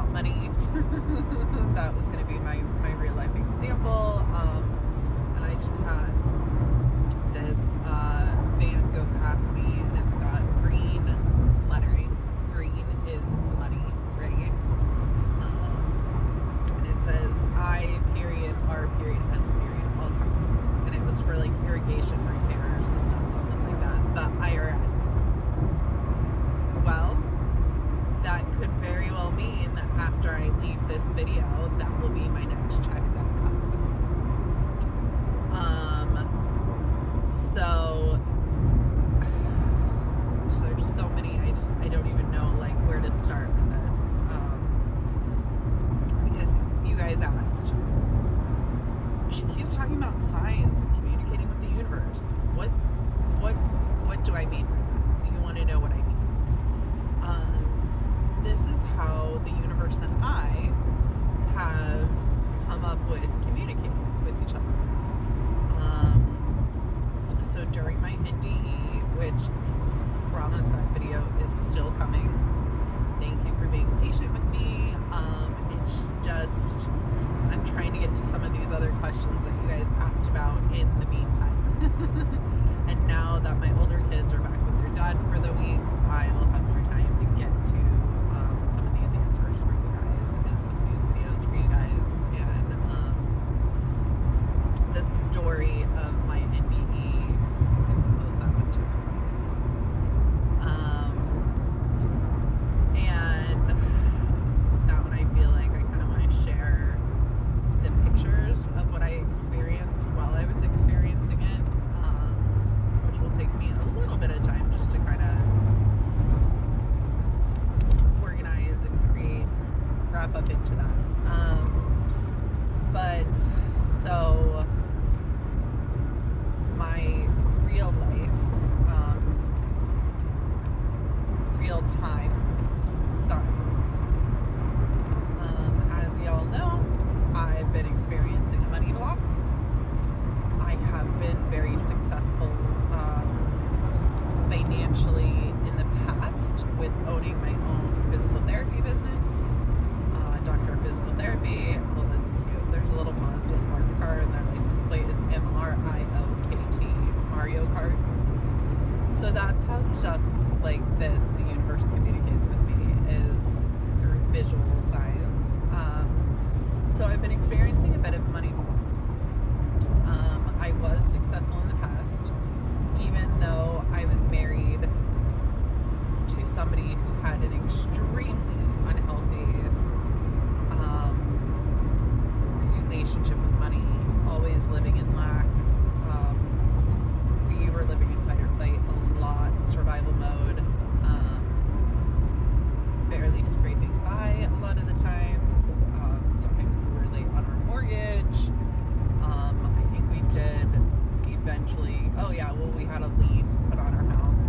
about money. That was going to be my real life example. And I just had this van go past me, and it's got green lettering. Green is money, right? And it says I period R period S period all capitals, and it was for like irrigation repair system, something like that. But IRS. Well, that could very well mean that after I leave this video, that will be my next check that comes in. So there's so many, I don't even know like where to start with this. Because you guys asked. She keeps talking about signs and communicating with the universe. What do I mean by that? You want to know what I mean? This is how the universe and I have come up with communicating with each other. So during my NDE, which I promise that video is still coming. Thank you for being patient with me. It's just, I'm trying to get to some of these other questions that you guys asked about in the meantime. And now that my older kids are back with their dad for the week, I'll have more time to get to some of these answers for you guys and some of these videos for you guys. And the story of my NDE, I will post that one too, I promise. And that one I feel like I kind of want to share the pictures of what I experienced while I was experiencing it, which will take me a little bit of time just to kind of organize and create and wrap up into that. But so my real life, real time signs. As y'all know, I've been experiencing a money block. I have been very successful financially in the past with owning my own physical therapy business. Doctor of Physical Therapy. Oh, that's cute. There's a little Mazda sports car, and their license plate is MRIOKT, Mario Kart. So that's how stuff like this, the universe communicates with me, is through visual signs. So I've been experiencing a bit of a money block. I was successful in the past, even though I was married to somebody who had an extremely unhealthy relationship with money, always living in lack. We were living in fight or flight a lot, survival mode, barely scraping by a lot of the times. Sometimes we were late on our mortgage. I think we did eventually, we had a lien put on our house.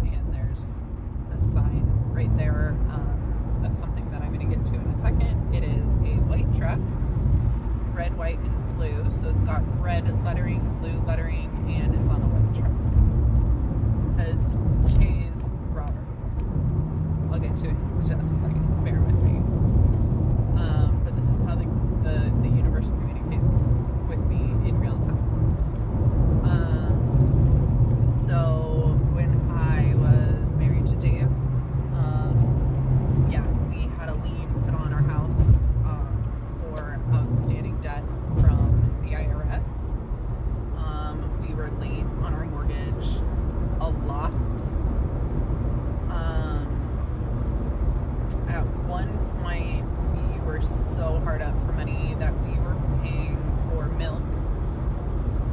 And there's a sign right there of something that I'm going to get to in a second. It is a white truck, red, white, and blue. So it's got red lettering, blue lettering, and it's on a white truck. It says Chase Roberts. I'll get to it in just a second. Bear with me. But this is how the universe communicates with me in real time. So when I was married to Dave, we had a lien put on our house for outstanding debt from the IRS. We were late on our mortgage a lot. At one point, we were so hard up for money that we were paying for milk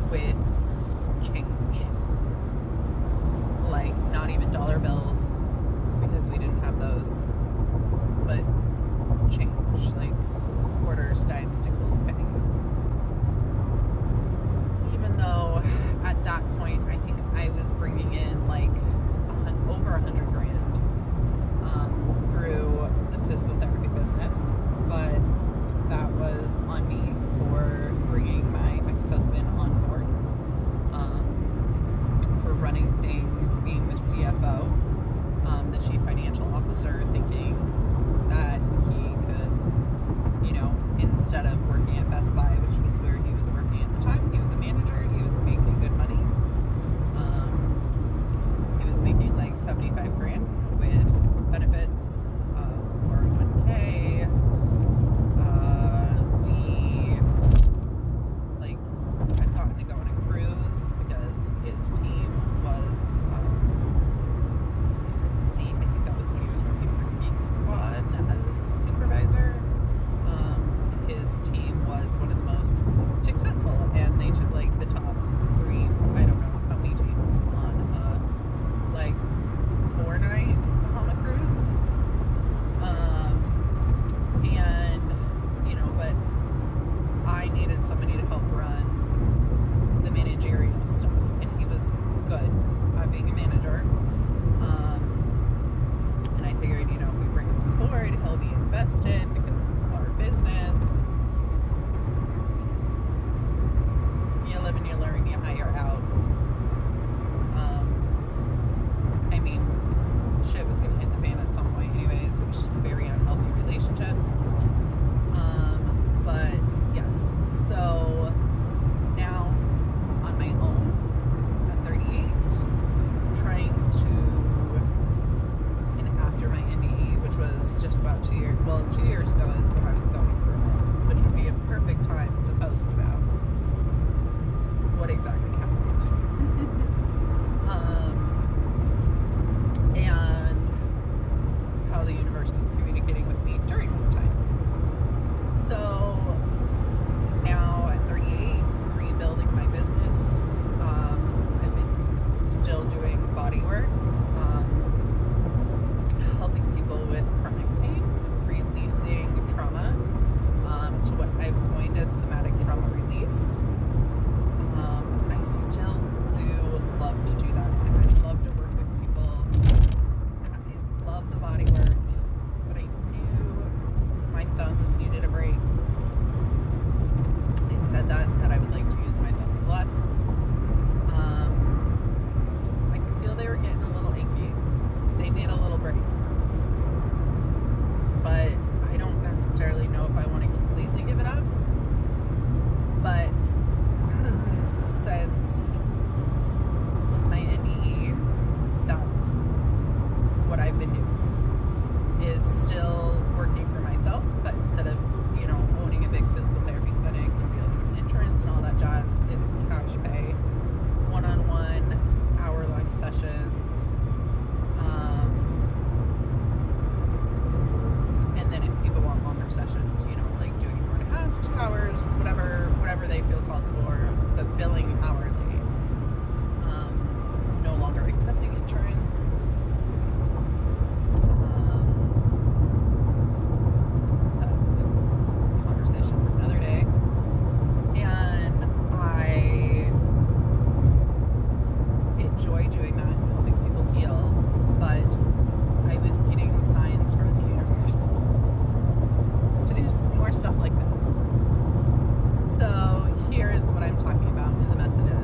with change. Like, not even dollar bills, because we didn't have those, but change, like quarters, dimes, nickels, pennies. Even though at that point, I think I was bringing in like over $100,000 through the physical therapy business, but that was on me for bringing my ex-husband on board, for running things, being the CFO, the chief financial officer, thinking 2 years. Well, 2 years ago is when I was going through it, which would be a perfect time to post about what exactly happened. And how the universe was communicating with me during that time. So now at 38, rebuilding my business. I've been still doing body work, helping people with chronic pain, releasing trauma, to what I've coined as somatic trauma release. I still do love to do that, and I love to work with people, and I love the body work, but I knew my thumbs needed a break. They said that I would like to use my thumbs less. I could feel they were getting a little achy. They need a little break. But I don't necessarily know if I want to completely give it up. But since my NDE, that's what I've been doing, is still working for myself, but instead of, owning a big physical therapy clinic and dealing with insurance and all that jazz, it's cash pay, one-on-one, hour-long sessions, and then if people want longer sessions, like doing 1.5, 2 hours, whatever they feel called for, but billing hourly. No longer accepting insurance. That's a conversation for another day. And I enjoy doing that, helping people heal, but I was getting signs from the universe to do more stuff like this. So here is what I'm talking about in the messages.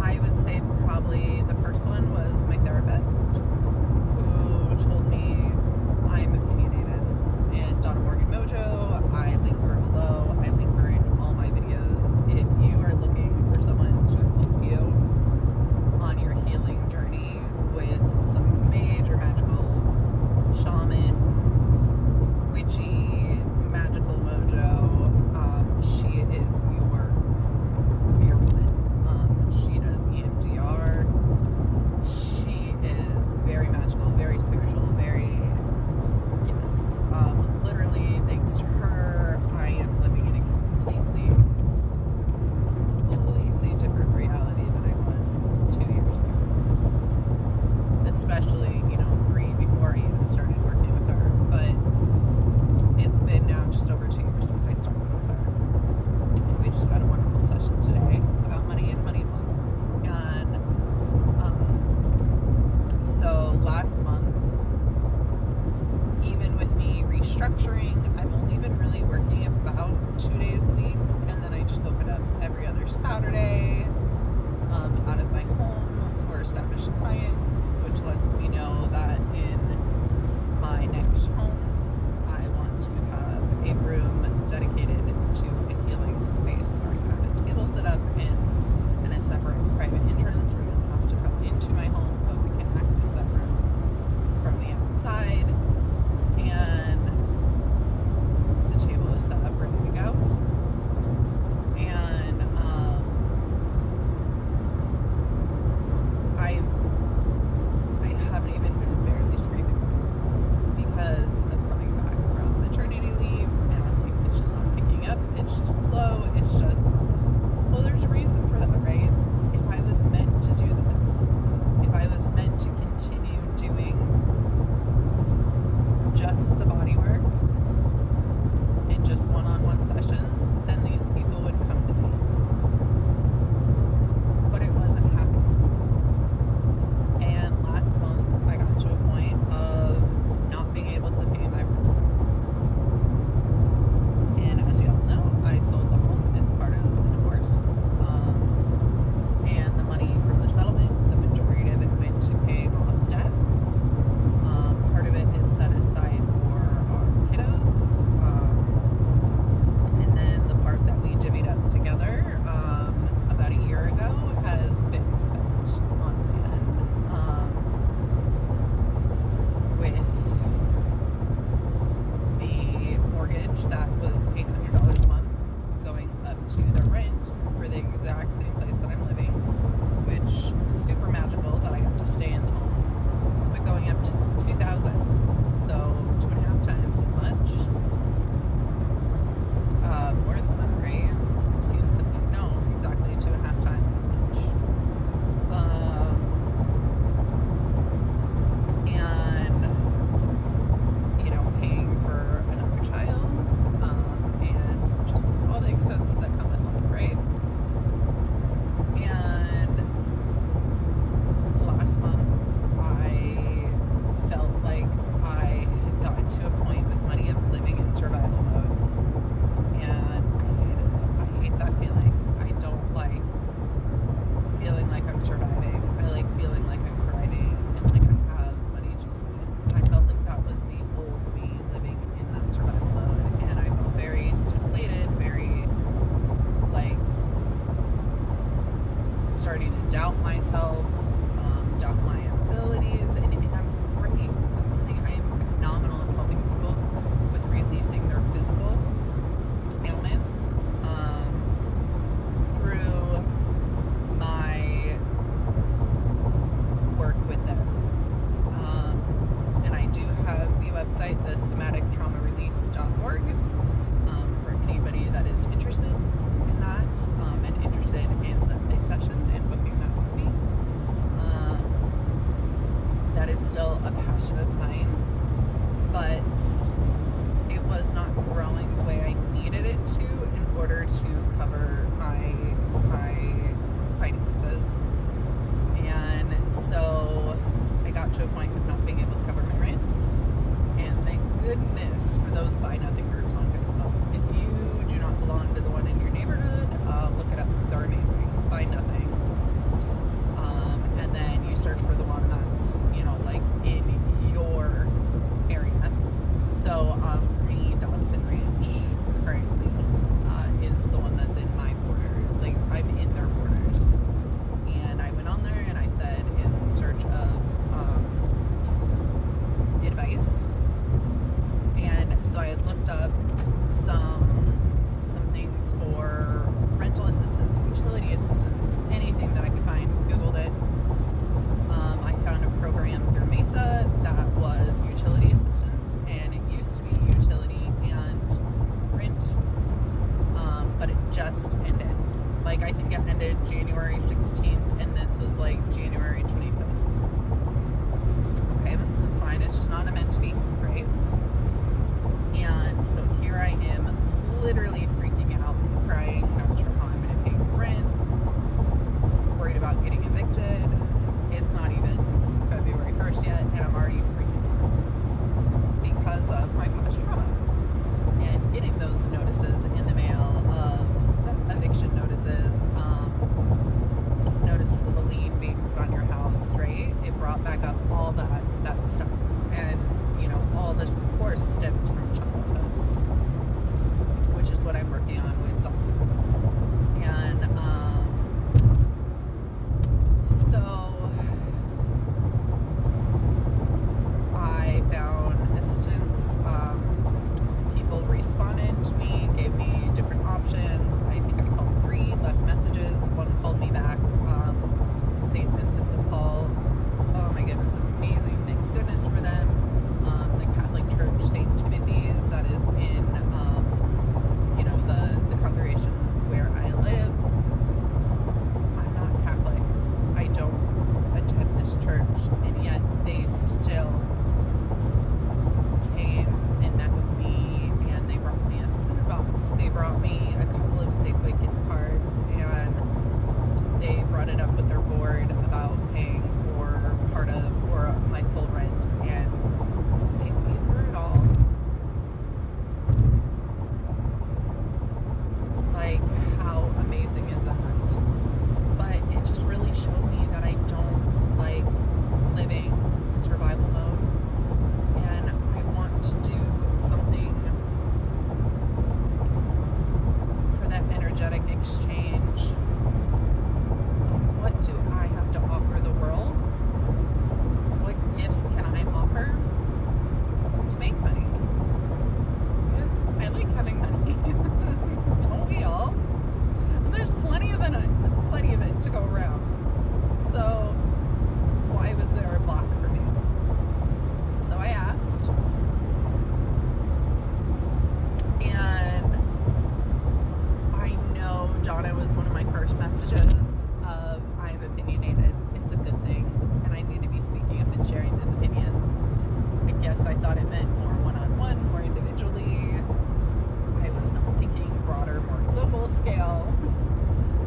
I would say probably the first one was my therapist, who told me I'm opinionated. And Donna Morgan Mojo, I link her below. I link her in all my videos. If you are looking for someone to help you on your healing journey with some major magical shaman, witchy, magical mojo, she is your woman. She does EMDR. She is very magical, very spiritual, yes. Literally, thanks to her, I am living in a completely different reality than I was 2 years ago. Especially, 3 before I even started working with her. But it's been now just over 2 years since I started with her. And we just had a wonderful session today about money and money blocks. And so last month, even with me restructuring, I've only been really working about 2 days a week, and then I just open up every other Saturday out of my home for established clients, which lets me know that in my next home, I want to have a room dedicated to a healing space where I can have a table set up in a separate private entrance where you don't have to come into my home, but we can access that room from the outside. And the table is set up ready to go. And I've website, the somatictraumarelease.org, for anybody that is interested in that, and interested in a session and booking that with me. That is still a passion of mine, but it was not growing the way I needed it to in order to cover my finances. And so I got to a point of not being able to cover my rent. And thank goodness for those buy nothing groups on Facebook. If you do not belong to the one in your neighborhood, look it up. They're amazing. Buy nothing. And then you search for the one that's, like in your area. So for me, Dobson Ranch currently is the one that's in my border. Like, I'm in their borders. And I went on there and I said, in search of advice. And so I had looked up some things for rental assistance, utility assistance, anything that I could find. Googled it. I found a program through Mesa that was utility assistance, and it used to be utility and rent, but it just ended. Like, I think it ended January 16th, and this was like January 25th. Okay, that's fine. It's just not meant to be, right? And so here I am, literally freaking out, crying, not sure how I'm going to pay rent, worried about getting evicted. It's not even February 1st yet, and I'm already freaking out because of my past trauma. And getting those notices in the mail of eviction notices, notices of a lien being put on your house, right? It brought back up all that stuff. And, all this, of course, stems from childhood, which is what I'm working on with Dr. And, so I found assistance. People responded to me, gave me different options. I think I called 3, left messages. One called me back. St. Vincent de Paul. Oh my goodness, amazing. Thank goodness for them. The Catholic Church, St. Timothy's, that is in, the congregation where I live. I'm not Catholic. I don't attend this church, and yet they still came and met with me, and they brought me a food box. They brought me a couple of Safeway gift cards, and they brought it up with their board about paying for part of or my full rent, and they paid for it all. Like, how amazing is that? But it just really showed me that I don't like living in survival mode, and I want to do something for that energetic exchange. What do I have to offer the world? What gifts can I offer to make money? Because I like having money. Don't we all? And there's plenty of it to go around. So why was there a block for me? So I asked, and I know Donna was one of my first messages of, I'm opinionated. It's a good thing, and I need to be speaking up and sharing this opinion. I guess I thought it meant more one-on-one, more individually. I was not thinking broader, more global scale.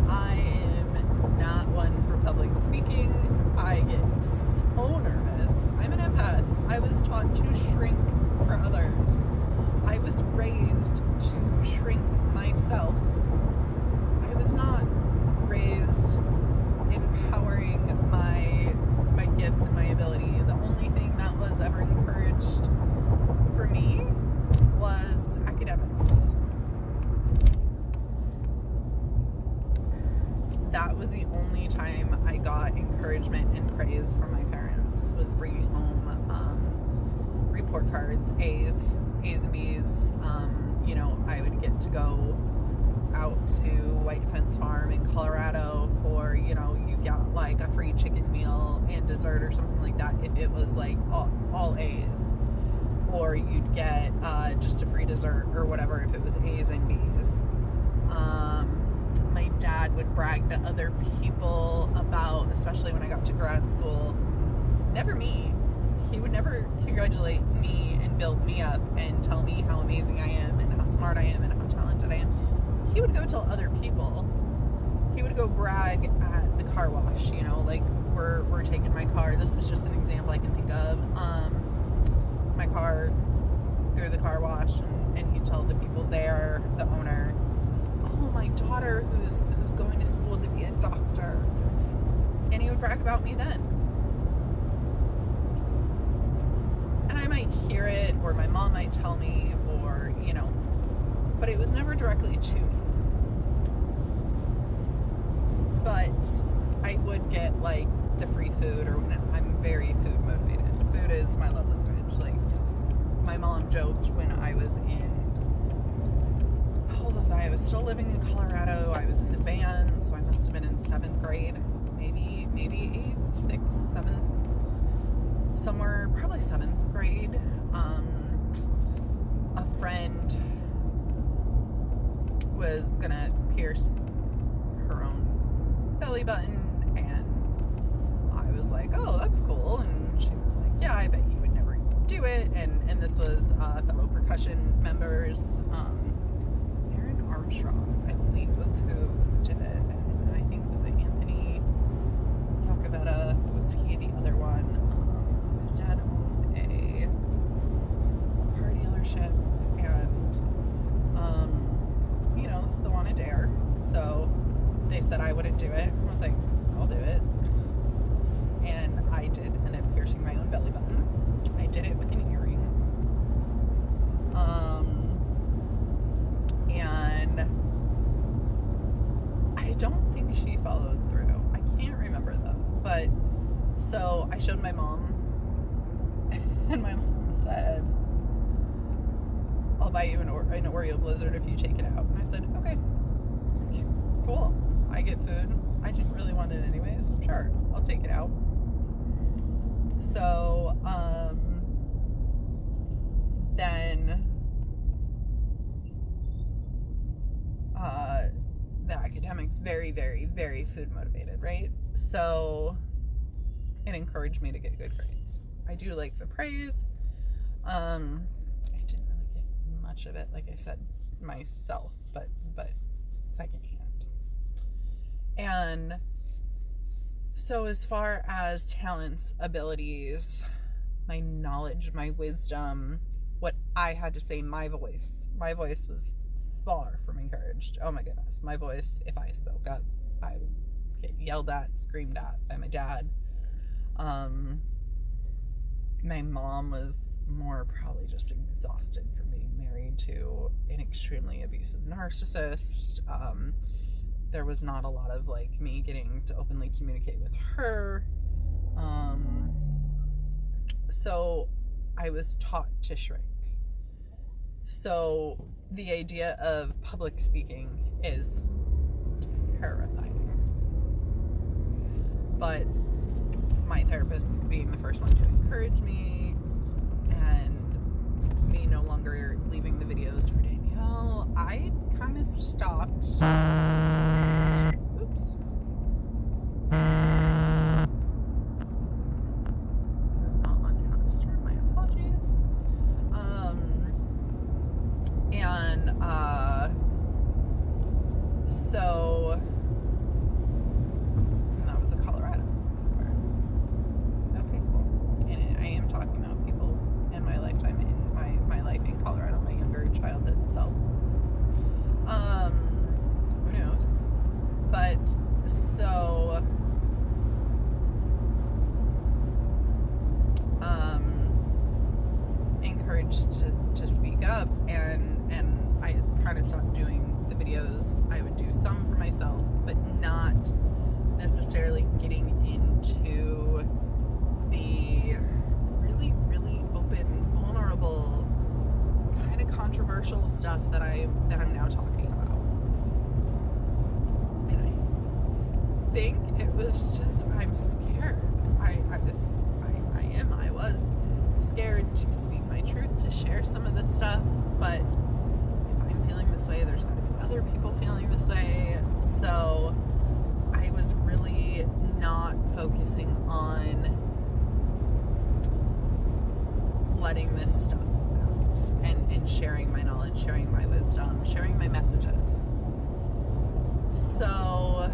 I am not one for public speaking. I get so nervous. I'm an empath. I was taught to shrink for others. I was raised to shrink myself. I was not raised empowering my gifts and my ability. The only thing that was ever encouraged for me was academics. That was the only time I got encouragement and praise from my parents, was bringing home report cards, A's and B's. I would get to go out to White Fence Farm in Colorado for, you got like a free chicken meal and dessert or something like that if it was like all A's. or you'd get just a free dessert or whatever if it was A's and B's. My dad would brag to other people about, especially when I got to grad school, never me. He would never congratulate me and build me up and tell me how amazing I am and how smart I am and how talented I am. He would go tell other people. He would go brag at the car wash, you know, like we're taking my car. This is just an example I can think of. My car through the car wash, and he'd tell the people there, the owner, oh, my daughter who's going to school to be a doctor. And he would brag about me then. And I might hear it, or my mom might tell me, or, you know, but it was never directly to me. But I would get, like, the free food, or I'm very food motivated. Food is my love language. Like, yes. My mom joked when I was in, how old was I? I was still living in Colorado. I was in the band, so I must have been in 7th grade, maybe 8th, 6th, 7th, somewhere, probably 7th grade. A friend was gonna pierce her own belly button, and I was like, oh, that's cool. And she was like, yeah, I bet you would never do it. And this was fellow percussion members. Aaron Armstrong, I believe, was who did it. And I think, was it Anthony Yacovetta? Was he the other one? His dad owned a car dealership, and, you know, so on a dare. So they said I wouldn't do it. I was like, I'll do it. And I did end up piercing my own belly button. I did it with an earring. And I don't think she followed through. I can't remember though. But so I showed my mom, and my mom said, I'll buy you an Oreo Blizzard if you take it out. And I said, okay, cool. I get food. I didn't really want it anyways. Sure, I'll take it out. So, then, the academics, very, very, very food motivated, right? So, it encouraged me to get good grades. I do like the praise. I didn't really get much of it, like I said, myself, but secondhand. And so as far as talents, abilities, my knowledge, my wisdom, what I had to say, my voice was far from encouraged. Oh my goodness. My voice, if I spoke up, I would get yelled at, screamed at by my dad. My mom was more probably just exhausted from being married to an extremely abusive narcissist. There was not a lot of like me getting to openly communicate with her. So I was taught to shrink. So the idea of public speaking is terrifying. But my therapist being the first one to encourage me, and me no longer leaving the videos for Danielle, I kind of stopped. Oops. Not on Do Not Disturb, my apologies. So that was a Colorado. Okay, cool. And I am talking about people in my lifetime, in my life in Colorado, my younger childhood self. Who knows? But so encouraged to speak up, and I kind of stopped doing the videos. I would do some for myself, but not necessarily getting into the really, really open, vulnerable, kind of controversial stuff that I'm now talking about. And I think it was just, I'm scared. I was scared to speak my truth, to stuff, but if I'm feeling this way, there's got to be other people feeling this way. So I was really not focusing on letting this stuff out and sharing my knowledge, sharing my wisdom, sharing my messages. So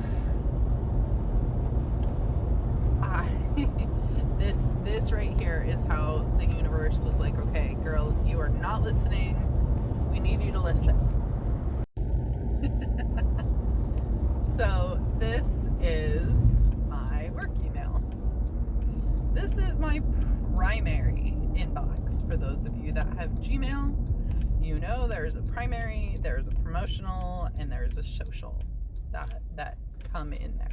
this right here is how the universe was like, okay, girl, you are not listening. We need you to listen. So this is my work email. This is my primary inbox. For those of you that have Gmail, you know there's a primary, there's a promotional, and there's a social that come in there.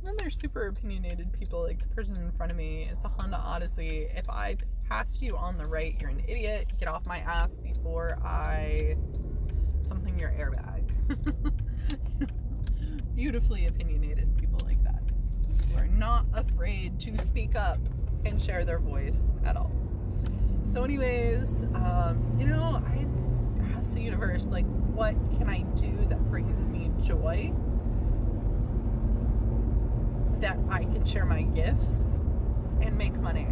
Then there's super opinionated people, like the person in front of me. It's a Honda Odyssey. If I passed you on the right, you're an idiot. Get off my ass before I something your airbag. Beautifully opinionated people like that, who are not afraid to speak up and share their voice at all. So anyways, I asked the universe, like, what can I do that brings me joy? That I can share my gifts and make money.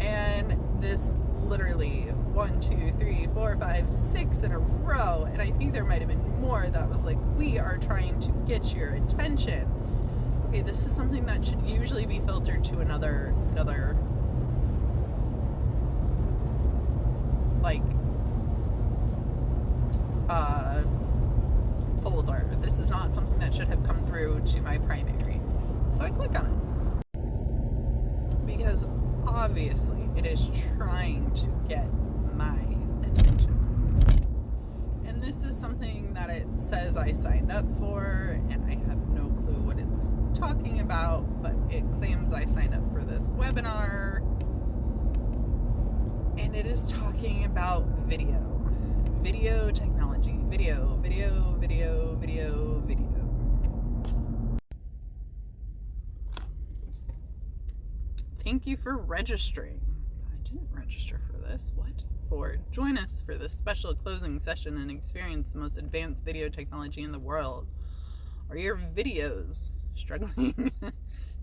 And this literally 1, 2, 3, 4, 5, 6 in a row, and I think there might have been more that was like, we are trying to get your attention. Okay, this is something that should usually be filtered to another like folder. This is not something that should have come through to my primary. So I click on it because obviously it is trying to get my attention. And this is something that it says I signed up for, and I have no clue what it's talking about, but it claims I signed up for this webinar, and it is talking about video technology, video. Thank you for registering. I didn't register for this. What? Join us for this special closing session and experience the most advanced video technology in the world. Are your videos struggling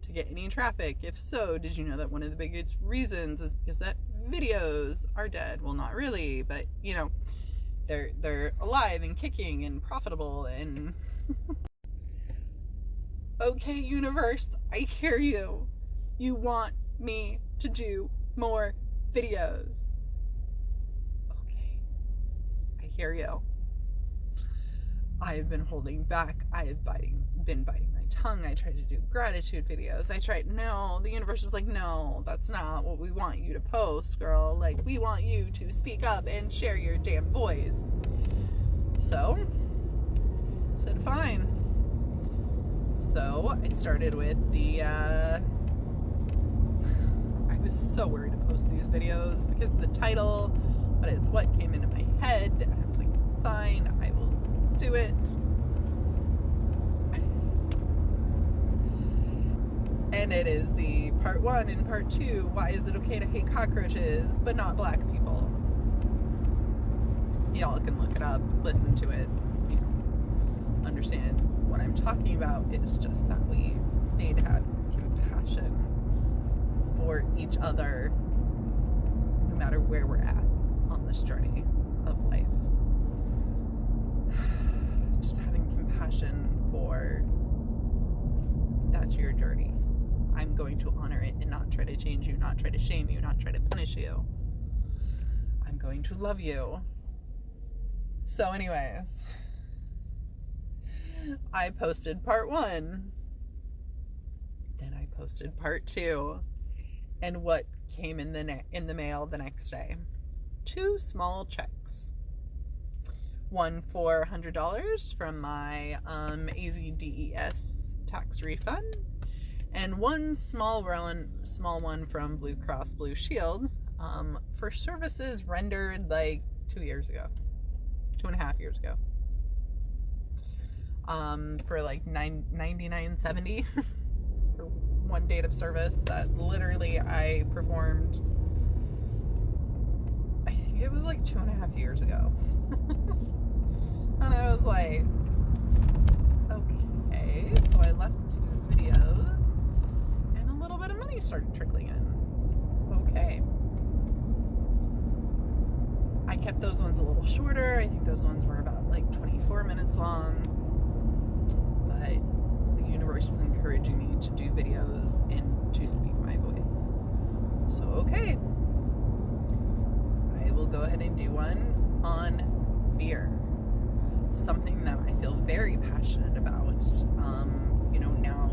to get any traffic? If so, did you know that one of the biggest reasons is because that videos are dead? Well, not really, but they're alive and kicking and profitable and okay, universe, I hear you. You want me to do more videos. Okay, I hear you. I've been holding back. I have been biting my tongue. I tried to do gratitude videos. No, the universe is like, no, that's not what we want you to post, girl. Like, we want you to speak up and share your damn voice. So, I said, fine. So, I started with I was so worried to post these videos because of the title, but it's what came into my head. I was like, fine, I will do it. And it is the part 1 and part 2. Why is it okay to hate cockroaches but not black people? Y'all can look it up, listen to it, understand what I'm talking about. It's just that we need to have compassion for each other no matter where we're at on this journey of life. Just having compassion for that's your journey. I'm going to honor it and not try to change you, not try to shame you, not try to punish you. I'm going to love you. So anyways, I posted part 1. Then I posted part 2. And what came in the mail the next day? 2 small checks. One for $100 from my AZDES tax refund, and one small one from Blue Cross Blue Shield for services rendered like 2.5 years ago. For like $99.70 for one date of service that literally I performed, I think it was like 2.5 years ago. And I was like, okay, so I left 2 videos and a little bit of money started trickling in. Okay. I kept those ones a little shorter. I think those ones were about like 24 minutes long. But the universe is encouraging me to do videos and to speak my voice. So, okay. I will go ahead and do one on fear. Something that I feel very passionate about. Now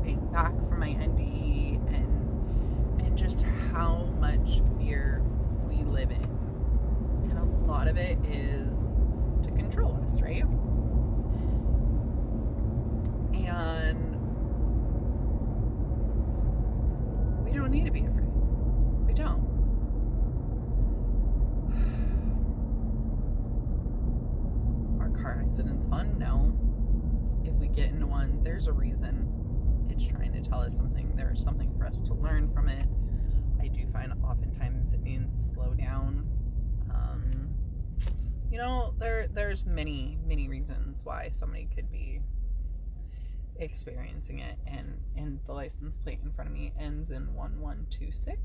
being back from my NDE and just how much fear we live in. And a lot of it is to control us, right? And we don't need to be afraid. We don't. Are car accidents fun? No. If we get into one, there's a reason. It's trying to tell us something. There's something for us to learn from it. I do find oftentimes it means slow down. There's many reasons why somebody could be experiencing it, and the license plate in front of me ends in 1126,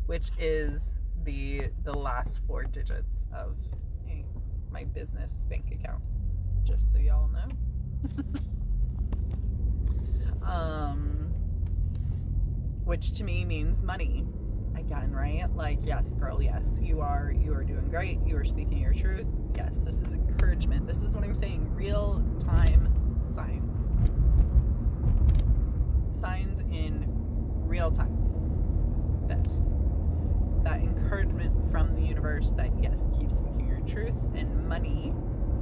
which is the last 4 digits of my business bank account, just so y'all know. Which to me means money. Again, right? Like, yes, girl, yes, you are doing great. You are speaking your truth. Yes, this is encouragement. This is what I'm saying. Real time signs. Signs in real time. That encouragement from the universe that, yes, keep speaking your truth, and money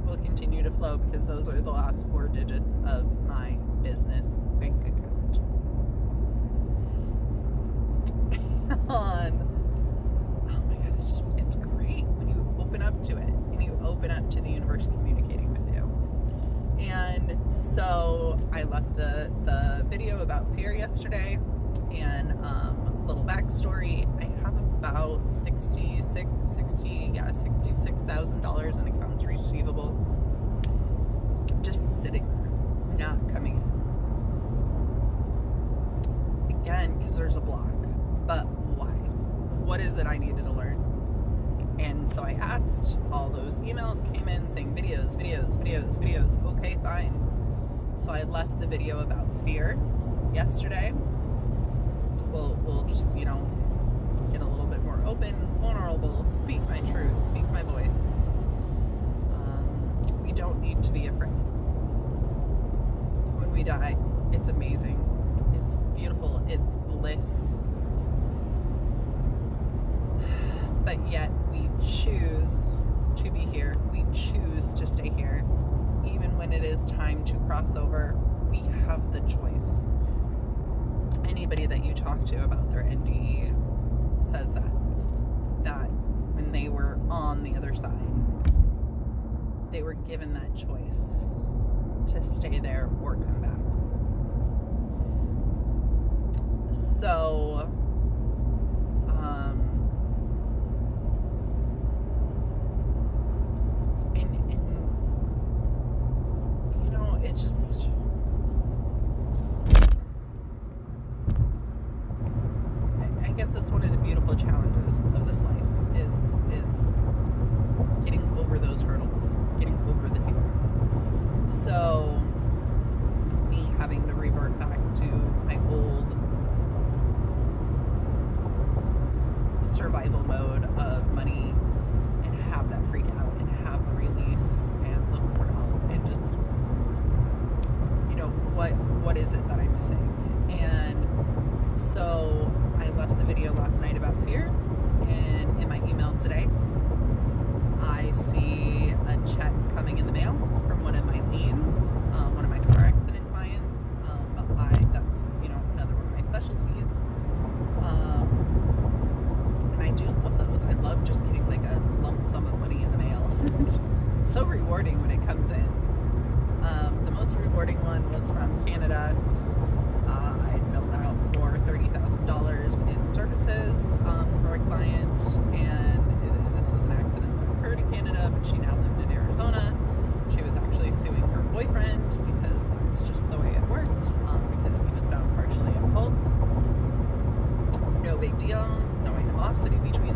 will continue to flow because those are the last 4 digits of my business bank account. Oh my god, it's great when you open up to it and you open up to the universe communicating with you. And so I left the video about fear yesterday, and little backstory. I have about $66,000 in accounts receivable just sitting there, not coming in. Again, because there's a block. But why? What is it I needed to learn? And so I asked, all those emails came in saying videos. Okay, fine. So I left the video about fear yesterday. We'll just, get a little bit more open, vulnerable, speak my truth, speak my voice. We don't need to be afraid. When we die, it's amazing. It's beautiful. It's bliss. But yet we choose to be here. We choose to stay here. Even when it is time to cross over, we have the choice. Anybody that you talk to about their NDE says that when they were on the other side, they were given that choice to stay there or come back. So, it's just, I guess it's one of the beautiful challenges of this life is getting over those hurdles, getting over the fear. So me having to revert back to my old survival mode of money and have that freak out and have the release and look for help and just, what is it that I'm missing? And so I left the video last night about fear, and in my email today I see a check coming in the mail from one of my liens, one of my car accident clients. That's another one of my specialties. And I do love those. I love just getting like a lump sum of money in the mail. It's so rewarding when it comes in. The most rewarding one was from Canada.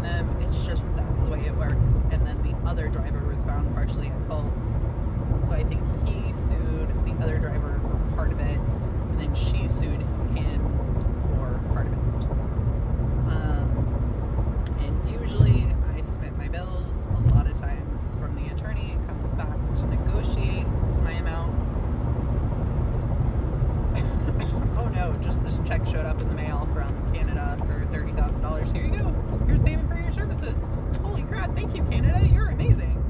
them. It's just that's the way it works. And then the other driver was found partially at fault. So I think he sued the other driver for part of it, and then she sued him for part of it. And usually I submit my bills. A lot of times from the attorney, it comes back to negotiate my amount. Oh no, just this check showed up in the mail from Canada for $30,000. Here you go. Here's payment for your services. Holy crap, thank you, Canada. You're amazing.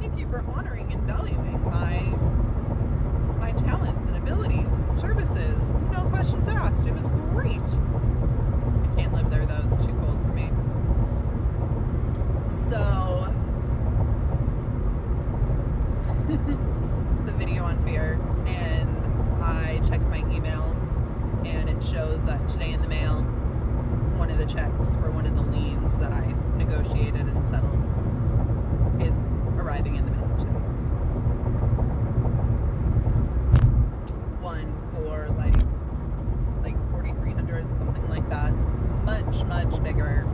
Thank you for honoring and valuing my talents and abilities and services. No questions asked. It was great. I can't live there though. It's too cold for me. So the video on fear, and I checked my email, and it shows that today in the mail, one of the checks for one of the liens that I negotiated and settled is arriving in the mail today. One for like $4,300, something like that. Much bigger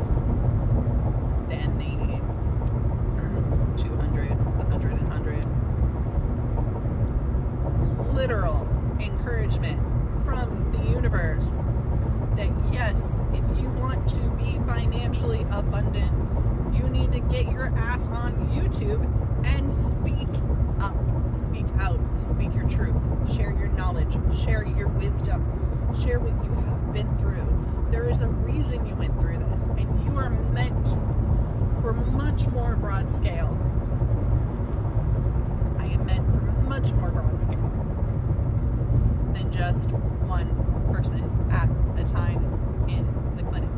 than the 200, the 100 and 100. Literal encouragement from the universe that yes, if you want to be financially abundant, you need to get your ass on YouTube and speak up, speak out, speak your truth, share your knowledge, share your wisdom, share what you have been through. There is a reason you went through this, and you are meant for much more broad scale. I am meant for much more broad scale than just one person at a time in the clinic.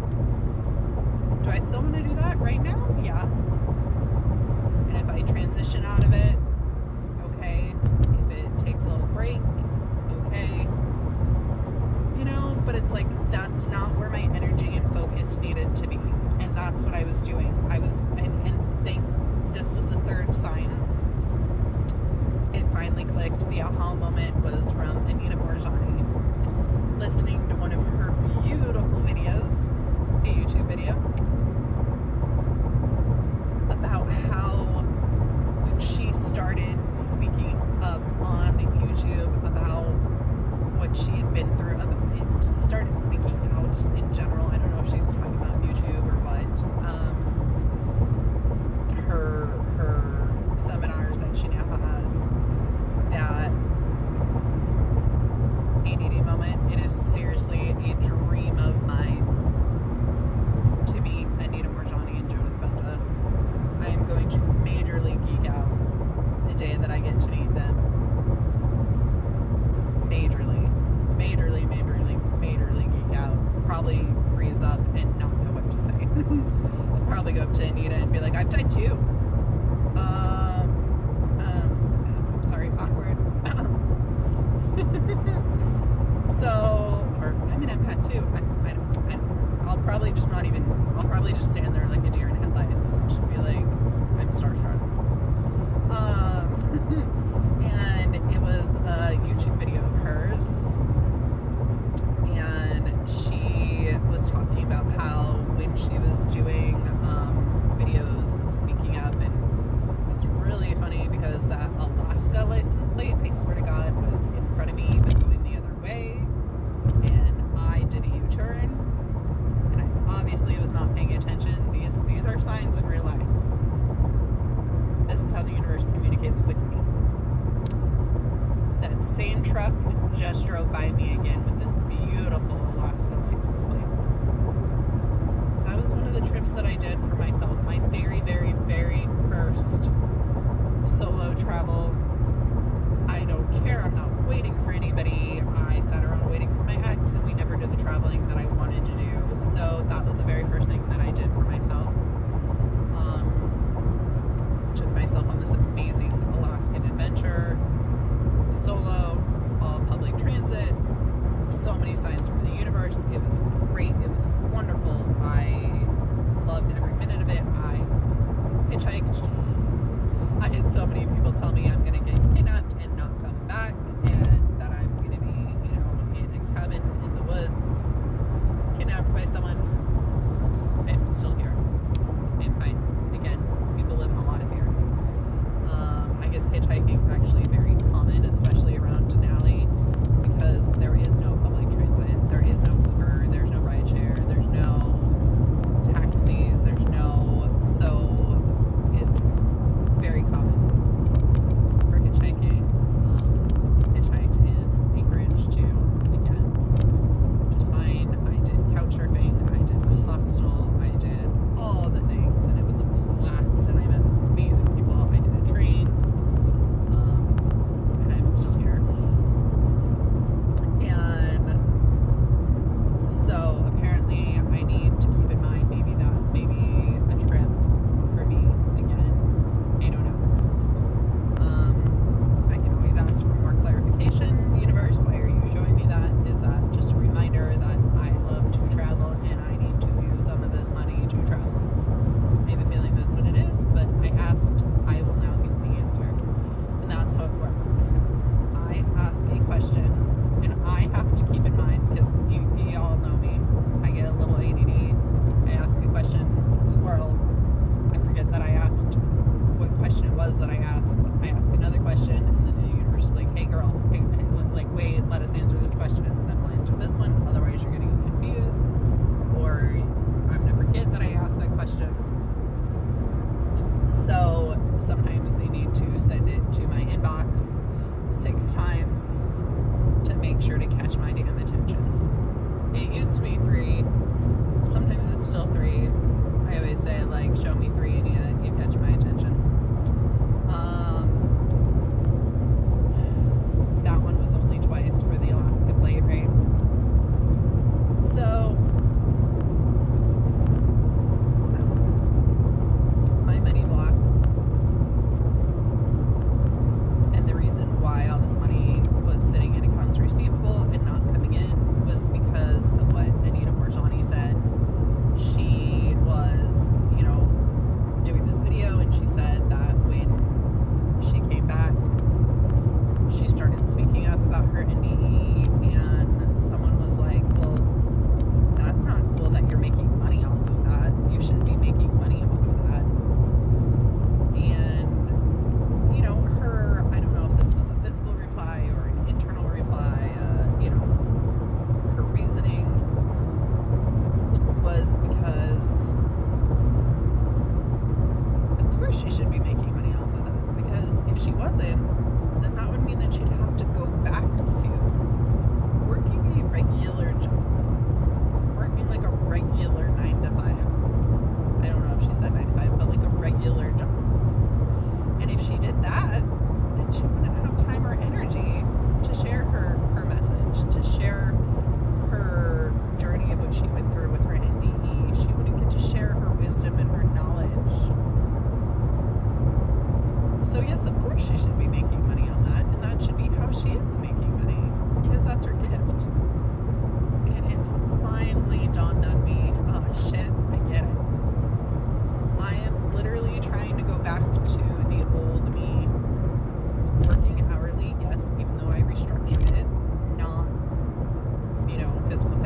Do I still want to do that right now? Yeah. And if I transition out of it, okay. If it takes a little break, okay. You know, but it's like, that's not where my energy and focus needed to be. And that's what I was doing. This was the third sign. It finally clicked. The aha moment was from Anita Moorjani, listening to one of her beautiful videos, a YouTube video, about how when she started speaking up on YouTube about what she had been through, started speaking out in general. I don't know if she was talking about YouTube or what. Her seminars that she now has, that ADD moment, it is seriously a dream of mine to meet Anita Moorjani and Joe Dispenza. I am going to majorly geek out the day that I get to meet them. Majorly geek out. Probably freeze up and not know what to say. I'll probably go up to Anita and be like, I've died too. I'm sorry, awkward. So, or I'm an empath too. I'll probably just stand there like a deer in headlights and just be like, I'm starstruck. And it was a YouTube video of hers, and she was talking about how when she was doing videos and speaking up, and it's really funny because that Alaska license plate, I swear to God, was in front of me but going the other way, and I did a U-turn, and I obviously was not paying attention. These are signs in real life. This is how the universe communicates with me. That same truck just drove by me again with this beautiful Alaska license plate. That was one of the trips that I did for myself. My very, very, very first solo travel. I don't care. I'm not waiting for anybody. I sat around waiting for my ex, and we never did the traveling that I wanted to do. So that was the very first thing that I did for myself. Took myself on this amazing Alaskan adventure, solo, all public transit, so many signs from the universe. It was great. It was wonderful. I loved every minute of it. I hitchhiked. I had so many people tell me I'm going to get kidnapped and not come back, and that I'm going to be, in a cabin in the woods, kidnapped by someone. I'm still here.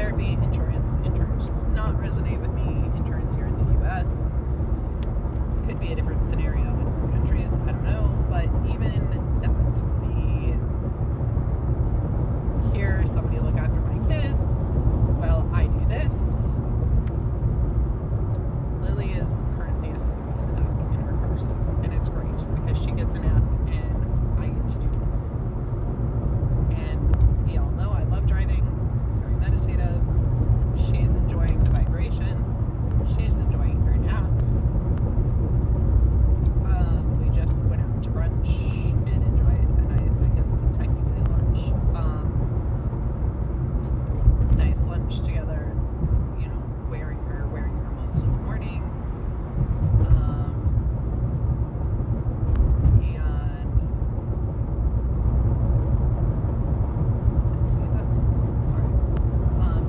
therapy, insurance does not resonate with me. Insurance here in the U.S. could be a different scenario in other countries. I don't know, but even that, here somebody look after my kids while I do this. Lily is currently asleep in the back in her car seat, and it's great because she gets a nap and I get to do this. And we all know I love driving. It's very meditative. She's enjoying the vibration. She's enjoying her nap. We just went out to brunch and enjoyed a nice, I guess it was technically lunch. Nice lunch together, you know, wearing her most of the morning.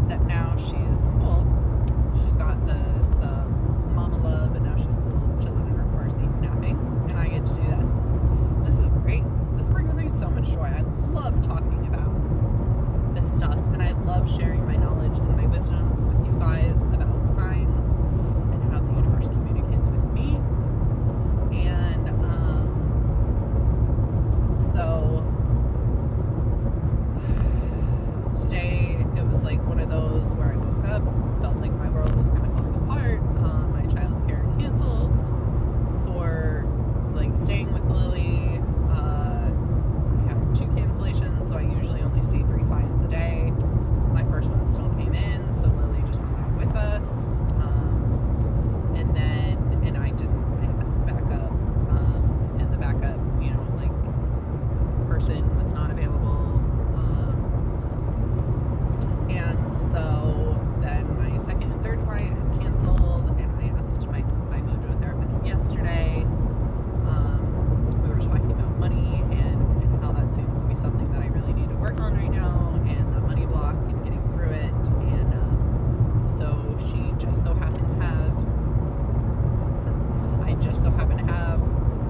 That now she's cool. She's got the mama love, and now she's cool, chilling in her car seat, napping, and I get to do this. This is great. This brings me so much joy. I love talking about this stuff, and I love sharing my knowledge and my wisdom with you guys about signs and how the universe communicates with me. And so today it was like one of those where I woke up, felt like my world was kind of falling apart. My childcare canceled for like staying with Lily. I have 2 cancellations, so I usually only see 3 clients a day. My first one still came in, so Lily just hung out with us. And I asked backup, and the backup, you know, like person was not available. And so then my second and third client had canceled, and I asked my Mojo therapist yesterday. We were talking about money and how that seems to be something that I really need to work on right now, and the money block and getting through it. And so she just so happened to have, I just so happened to have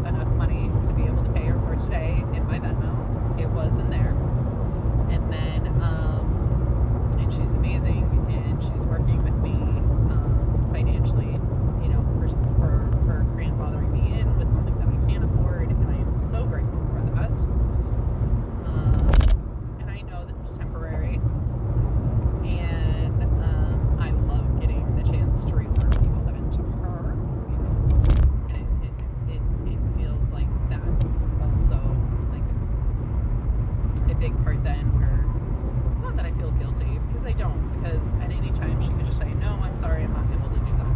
enough money to be able to pay her for today in my Venmo. It was in there. And then, and she's amazing, and she's working with me financially, you know, for grandfathering me in with something that I can't afford, and I am so grateful for that. And I know this is temporary, and I love getting the chance to refer people even to her, you know, and it feels like that's also like a big part then where, not that I feel guilty, because I don't, because at any time she could just say, no, I'm sorry, I'm not able to do that,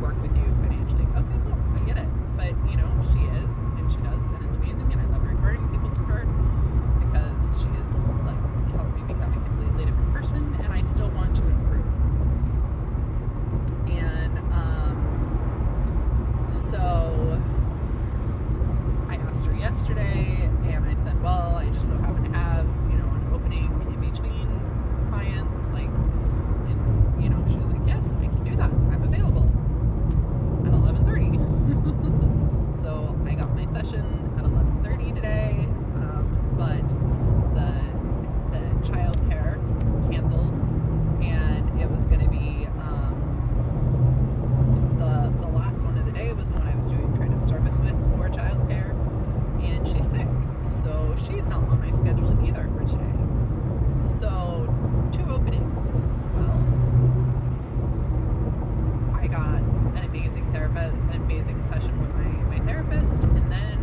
work with you financially. Okay, cool, I get it. But, you know, she is, and she does, and it's amazing, and I love referring people to her, because she is, like, helped me become a completely different person, and I still want to improve. And, so I asked her yesterday, and I said, well, I just so happen to have, you know, an opening in between clients, like, and, you know, she was like, yes, I can do that. I'm available at 11:30. So I got my session at 11:30 today, but the childcare canceled, and it was going to be, the last one of the day was the one I was doing creative service with for childcare, and she's sick, so she's not on my schedule either for today. So 2 openings. Well, I got an amazing session with my therapist, and then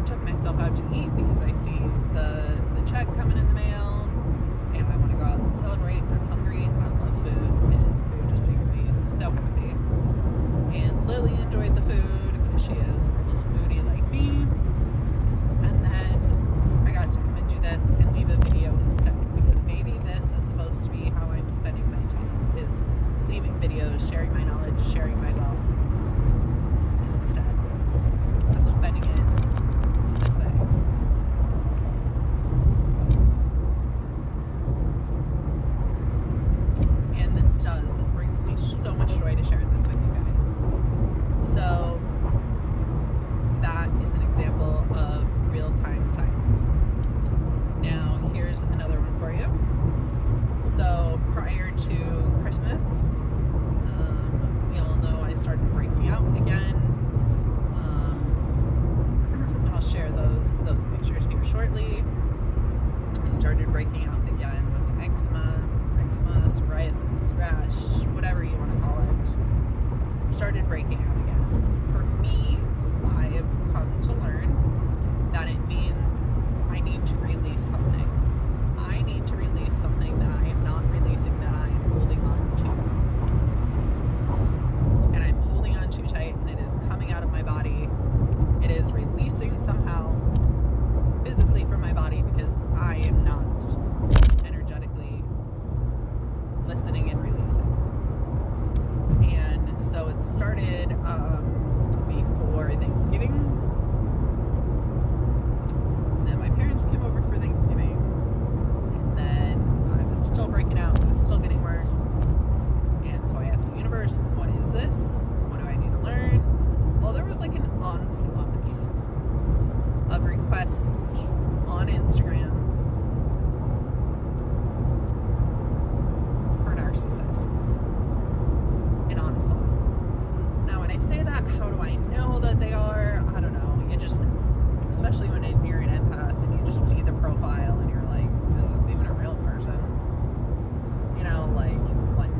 took myself out to eat because I see the check coming in the mail, and I want to go out and celebrate. I'm hungry, and I love food, and food just makes me so happy. And Lily enjoyed the food because she is a little foodie like me. And then I got to come and do this and leave a video instead, because maybe this is supposed to be how I'm spending my time, is leaving videos, sharing my knowledge, sharing my wealth, instead of spending it in the play. And this brings me so much joy to share this with you guys. So that is an example of real-time science. Now, here's another one for you. So prior to Christmas, you'll know I started breaking out again. I'll share those pictures here shortly. I started breaking out again with eczema, psoriasis, rash, whatever you want to call it. Started breaking out again. For me, I have come to learn that it means I need to release something. I need to release something that I am not releasing, that I am holding on to. And I'm holding on too tight, and it is coming out of my body. It is releasing somehow physically from my body because I am not energetically listening and releasing. And so it started before Thanksgiving. And then my parents came over for Thanksgiving. And then I was still breaking out. It was still getting worse. And so I asked the universe, what is this? What do I need to learn? Well, there was like an onslaught of requests on Instagram for narcissists. An onslaught. Now, when I say that, how do I know that they are? I don't know. You just know. Especially when you're an empath and you just see the profile and you're like, is this even a real person? You know, like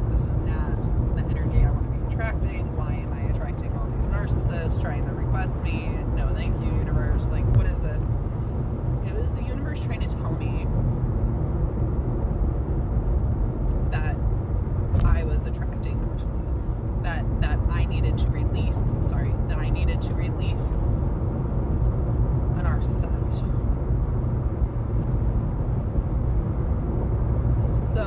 this is not the energy I want to be attracting. Why am I attracting all these narcissists trying to request me? No, thank you, universe. Like, what is this? It was the universe trying to tell me that I was attracting narcissists. That I needed to release. That I needed to release a narcissist. So,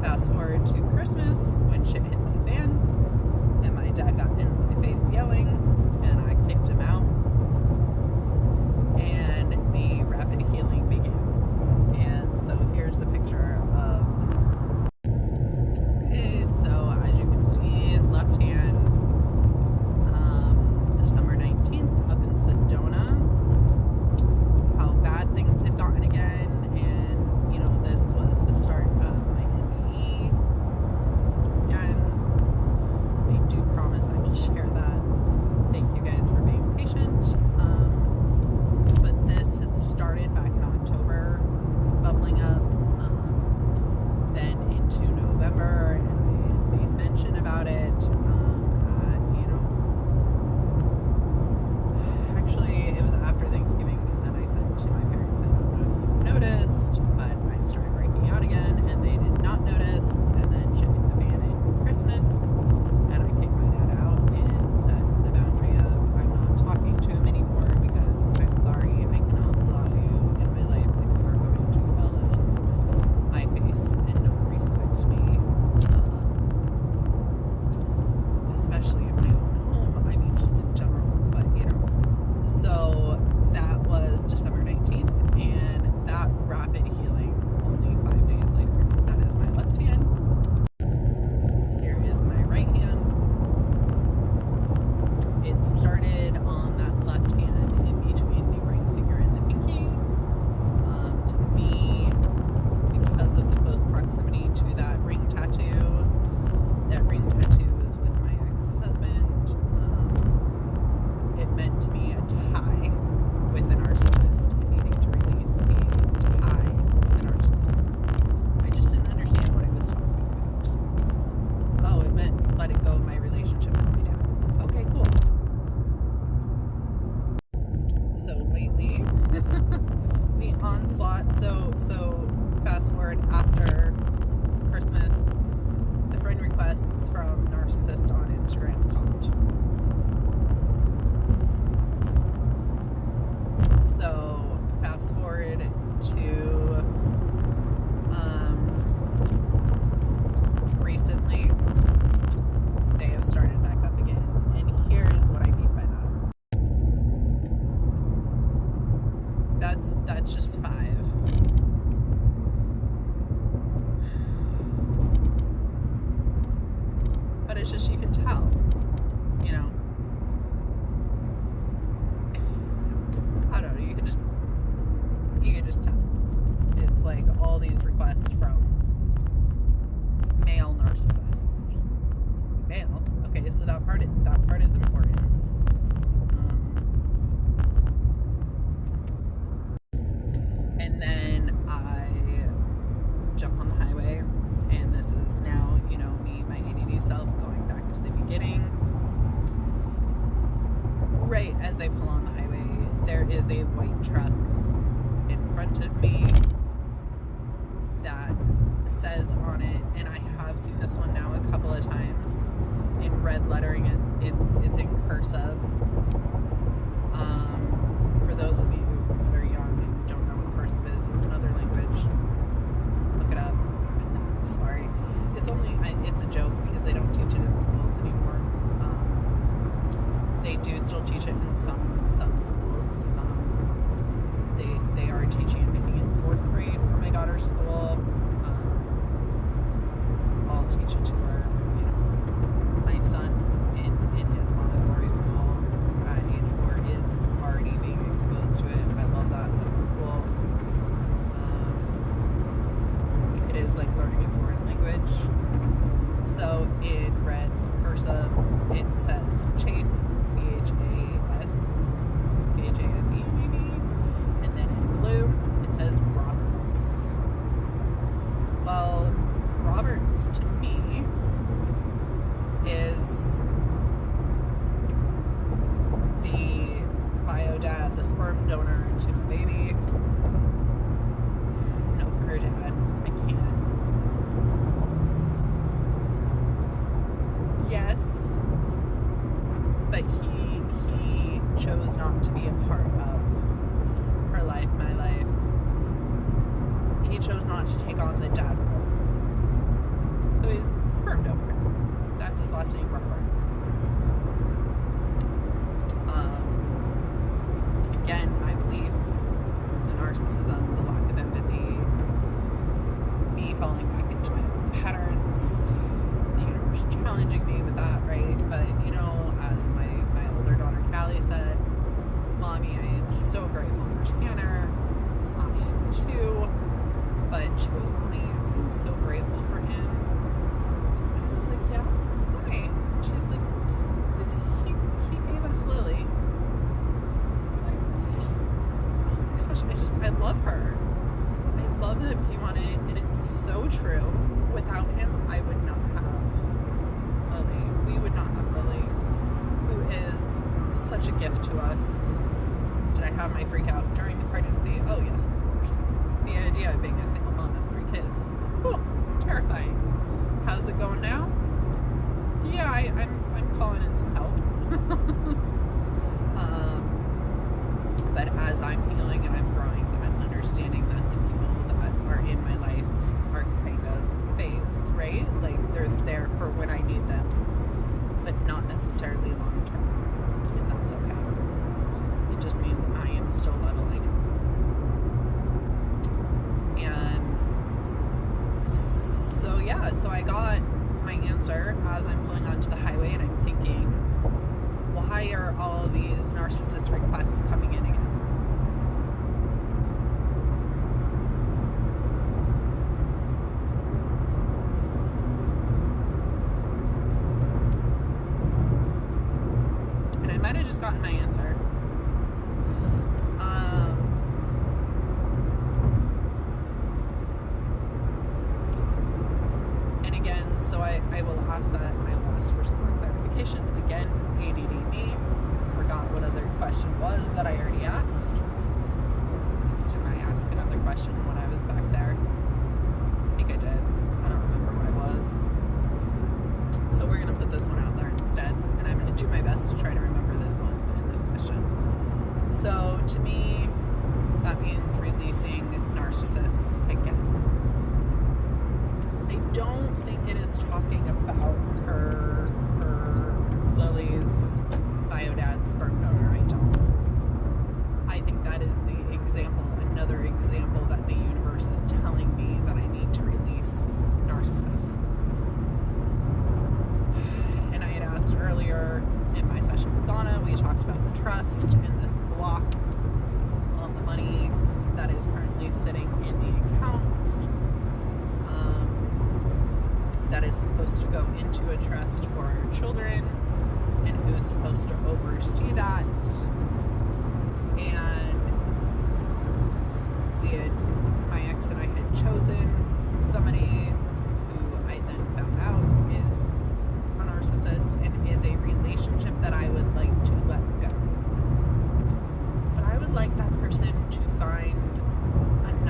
fast forward to Christmas when shit hit the fan, and my dad got in my face yelling, and I kicked him out, and the rapid healing began. And so here's the picture of this. Okay, so as you can see, left hand, December 19th, up in Sedona, how bad things had gotten again, and, you know, this was the start of my MBE. And then I jump on the highway, and this is now, me, my ADD self, going back to the beginning. Right as I pull on the highway, there is a white truck in front of me that says on it, and I have seen this one now a couple of times, in red lettering, it's in cursive. For those of you that are young and don't know what cursive is, it's another language. Look it up. Sorry. It's a joke because they don't teach it in schools anymore. They do still teach it in some schools. They are teaching it, I think, in 4th grade for my daughter's school. I'll teach it to her. My son in his Montessori school at age 4 is already being exposed to it. I love that. That's cool. It is like learning a foreign language. So in red cursive, it says Chase, C-H-A-S-E maybe, and then in blue it says Roberts. Well, Roberts to me is the bio dad, the sperm donor to the baby. No, her dad. I can't. Yes, but he chose not to be a part of her life, my life. He chose not to take on the dad role. So he's sperm donor. That's his last name, Roberts. Again, my belief, the narcissism, the lack of empathy, me falling back into my own patterns, the universe challenging me with that, right? But, as my older daughter Callie said, Mommy, I am so grateful for Tanner. I am too. But she goes, Mommy, I'm so grateful for him. And I was like, yeah, why? She's like, because he gave us Lily. I was like, oh my gosh, I love her. I love that view on it, and it's so true. Without him, I would not have Lily. We would not have Lily, who is such a gift to us. Did I have my freak out during the pregnancy? Oh yes, of course. The idea of being a single mom of 3 kids. Oh, terrifying. How's it going now? Yeah, I'm calling in some help. But as I'm healing and I'm growing, I'm understanding that the people that are in my life are kind of phased, right? Like they're there for when I need them, but not necessarily long term. And that's okay. It just means I am still leveling up. And so I got my answer as I'm pulling onto the highway, and I'm thinking, why are all of these narcissist requests coming in again? And I might have just gotten my answer. And again, so I will ask that. I will ask for some more clarification. Again, ADD me. Forgot what other question was that I already asked. Because didn't I ask another question when I was back there? I think I did. I don't remember what it was. So we're going to put this one out there instead. And I'm going to do my best to try to remember this one and this question. So to me, that means releasing narcissists again. I don't think it is talking about her Lily's biodad sperm donor. I don't. I think that is the example, another example that the universe is telling me that I need to release narcissists. And I had asked earlier in my session with Donna, we talked about the trust and this block on the money that is currently sitting in the accounts. That is supposed to go into a trust for our children, and who's supposed to oversee that. And we had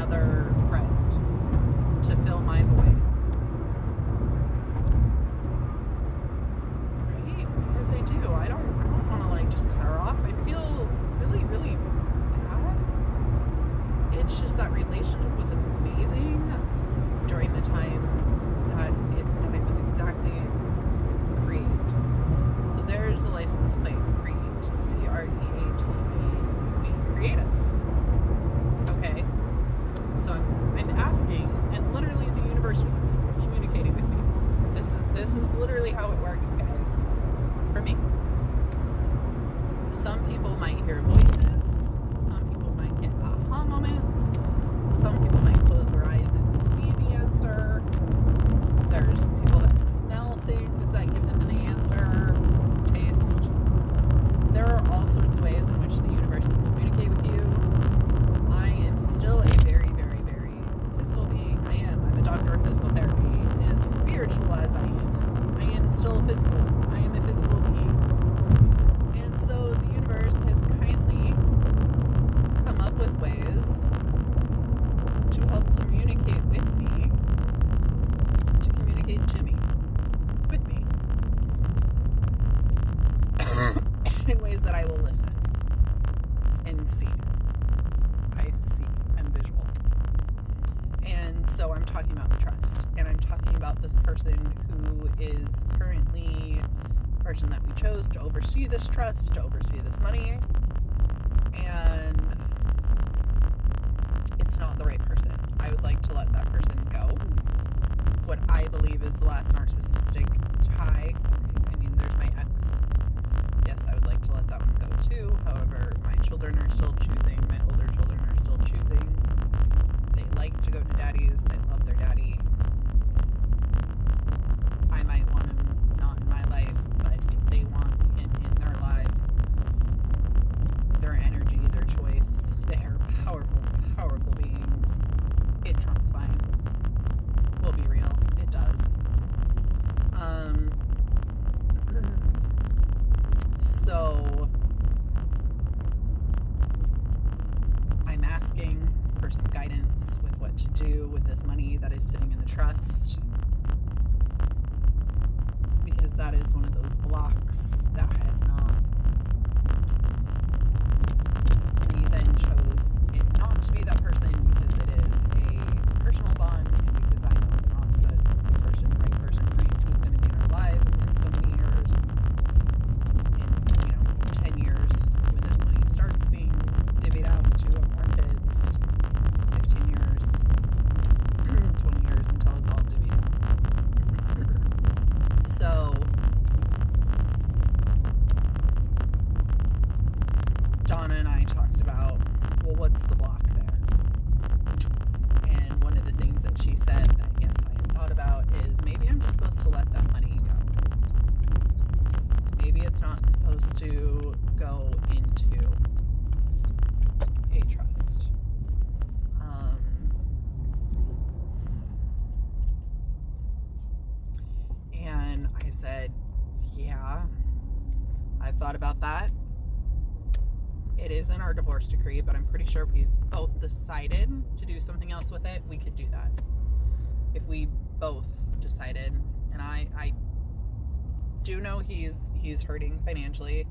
another friend to fill my void. Right? Because I do. I don't want to like just cut her off. I'd feel really, really bad. It's just that relationship was amazing during the time that it was exactly Create. So there's the license plate, Create, C-R-E-A-T-E, being creative. Okay, so I'm asking, and literally the universe is communicating with me. This is literally how it works, guys. For me, some people might hear voices, some people might get aha moments, some people might close their eyes and see the answer. There's people that smell things that give them the answer, taste. There are all sorts of ways in which the universe can communicate with you. I am still a very, very, very physical being. I'm a doctor of physical therapy. As spiritual as I am still physical. I am a physical being. And so the universe has kindly come up with ways to help communicate with me, to communicate Jimmy with me in ways that I will listen and see. I'm visual. And so I'm talking about the trust, and I'm talking about this person who is currently the person that we chose to oversee this trust, to oversee this money, and it's not the right person. I would like to let that person go. What I believe is the last narcissistic tie. I mean, there's my ex. Yes, I would like to let that one go too. However, my children are still choosing. My older children are still choosing. They like to go to daddies. They love their daddy. I might want him not in my life, but if they want him in their lives, their energy, their choice, they are powerful, powerful beings. It trumps mine. We'll be real. It does. So I'm asking for some guidance with what to do with this money that is sitting in the trust, because that is one of those blocks that has not. We then chose it not to be that person because it is a personal bond, and because I know it's not the person, right, who's going to be in our lives in so many years, in 10 years, when this money starts being divvied out to our kids, 15 years, 20 years until it's all divvied out. So Donna and I talked about, well, what's the block there? And one of the things that she said that, yes, I had thought about is maybe I'm just supposed to let that money go. Maybe it's not supposed to go into a trust. And I said, yeah, I've thought about that. It is in our divorce decree, but I'm pretty sure if we both decided to do something else with it, we could do that. If we both decided, and I do know he's hurting financially,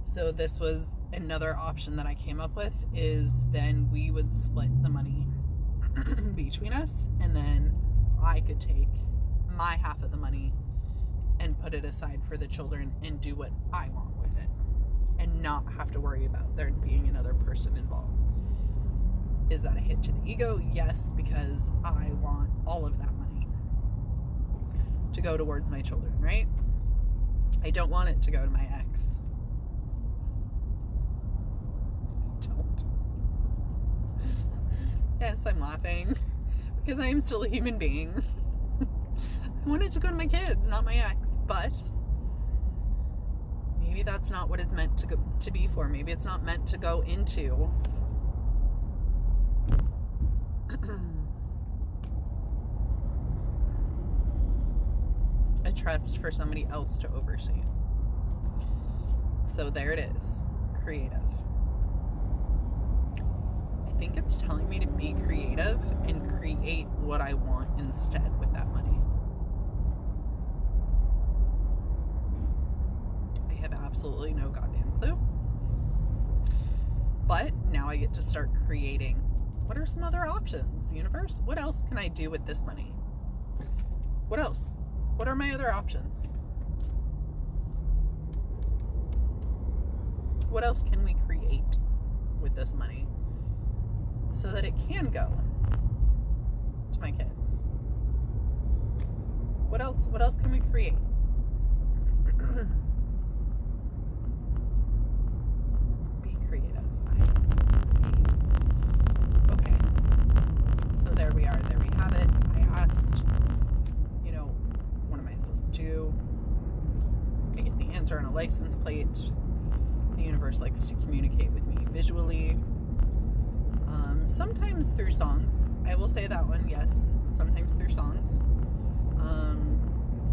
so this was another option that I came up with, is then we would split the money between us, and then I could take my half of the money and put it aside for the children and do what I want with it, and not have to worry about there being another person involved. Is that a hit to the ego? Yes, because I want all of that money to go towards my children, right? I don't want it to go to my ex. I don't. Yes, I'm laughing because I am still a human being. I want it to go to my kids, not my ex, but maybe that's not what it's meant to be for. Maybe it's not meant to go into a trust for somebody else to oversee. So there it is, creative. I think it's telling me to be creative. start creating. What are some other options, universe? What else can I do with this money? What else? What are my other options? What else can we create with this money so that it can go to my kids? What else can we create? Be creative. Okay. So there we are. There we have it. I asked, what am I supposed to do? I get the answer on a license plate. The universe likes to communicate with me visually. Sometimes through songs. I will say that one, yes. Sometimes through songs.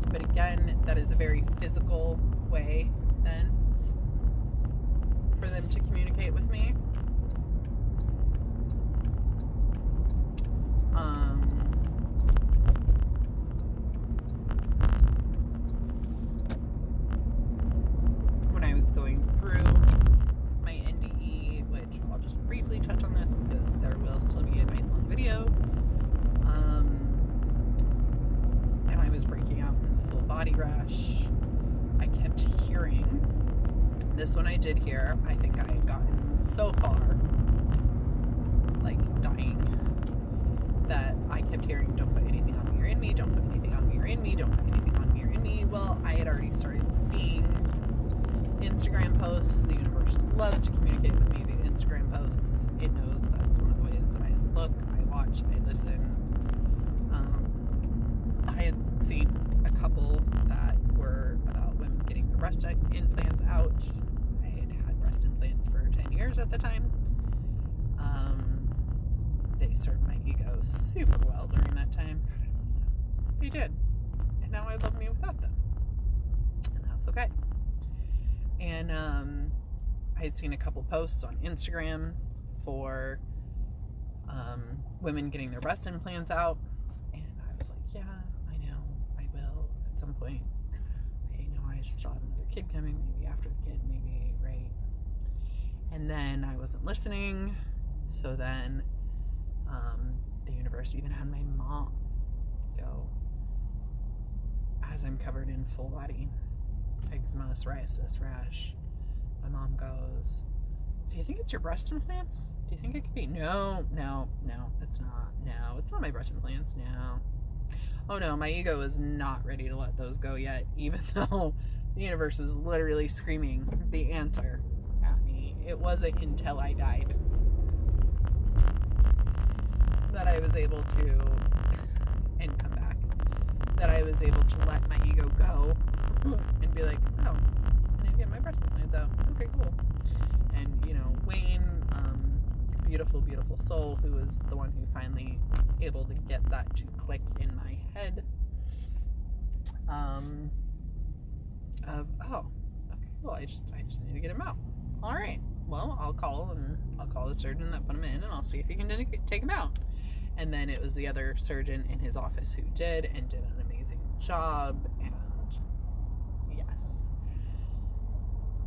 But again, that is a very physical way then for them to communicate with me. When I was going through my NDE, which I'll just briefly touch on this because there will still be a nice long video, and I was breaking out in the full body rash, I kept hearing, this one I did hear, I think I had gotten so far, like dying, that I kept hearing, don't put anything on me or in me, don't put anything on me or in me, don't put anything on me or in me. Well, I had already started seeing Instagram posts. The universe loves to communicate with me via Instagram posts. It knows that's one of the ways that I look, I watch, I listen. I had seen a couple that were about women getting their breast implants out. I had breast implants for 10 years at the time. They served my ego super well during that time. They did. And now I love me without them. And that's okay. And I had seen a couple posts on Instagram for women getting their breast implants out. And I was like, yeah, I know, I will at some point. I know I still have another kid coming, maybe after the kid, maybe, right? And then I wasn't listening. So then the universe even had my mom go, as I'm covered in full body eczema, psoriasis, rash, my mom goes, do you think it's your breast implants? Do you think it could be? No, it's not. No, it's not my breast implants. No. Oh no, my ego is not ready to let those go yet, even though the universe was literally screaming the answer at me. It wasn't until I died that I was able to, and come back, that I was able to let my ego go and be like, oh, I need to get my breast implants out. Okay, cool. And, Wayne, beautiful, beautiful soul, who was the one who finally able to get that to click in my head, oh, okay, cool, I just need to get him out. All right, well, I'll call the surgeon that put him in, and I'll see if he can take him out. And then it was the other surgeon in his office who did an amazing job, and yes.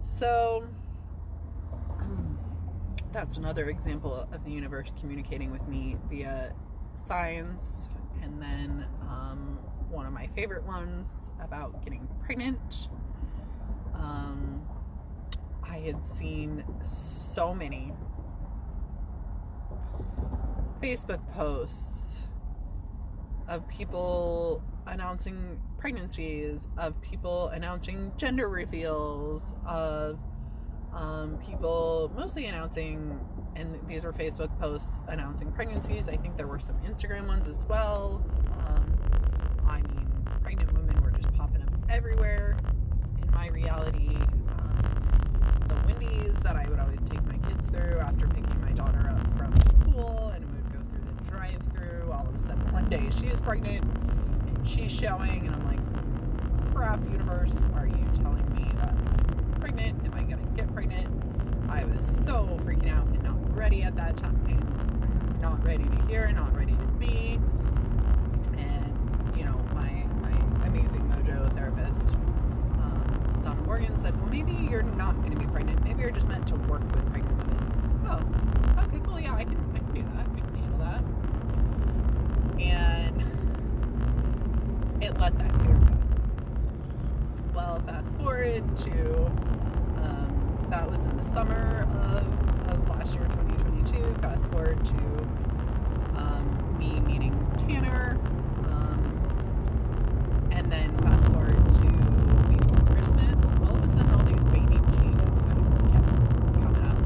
So that's another example of the universe communicating with me via signs. And then one of my favorite ones about getting pregnant. I had seen so many Facebook posts of people announcing pregnancies, of people announcing gender reveals, of people mostly announcing, and these were Facebook posts announcing pregnancies. I think there were some Instagram ones as well. Pregnant women were just popping up everywhere in my reality. The Wendy's that I would always take my kids through after picking my daughter up from school, and we would go through the drive-through. All of a sudden one day she is pregnant and she's showing, and I'm like, crap, universe, are you telling me that I'm pregnant? Am I gonna get pregnant? I was so freaking out and not ready at that time, not ready to hear, not ready to be. And my amazing mojo therapist, Donna Morgan, said, well, maybe you're not going to be pregnant. Maybe you're just meant to work with pregnant women. Oh, okay, cool, yeah. it let that fear go. Well, fast forward to, that was in the summer of last year, 2022. Fast forward to me meeting Tanner, and then fast forward to before Christmas. All of a sudden, all these baby Jesus things kept coming up,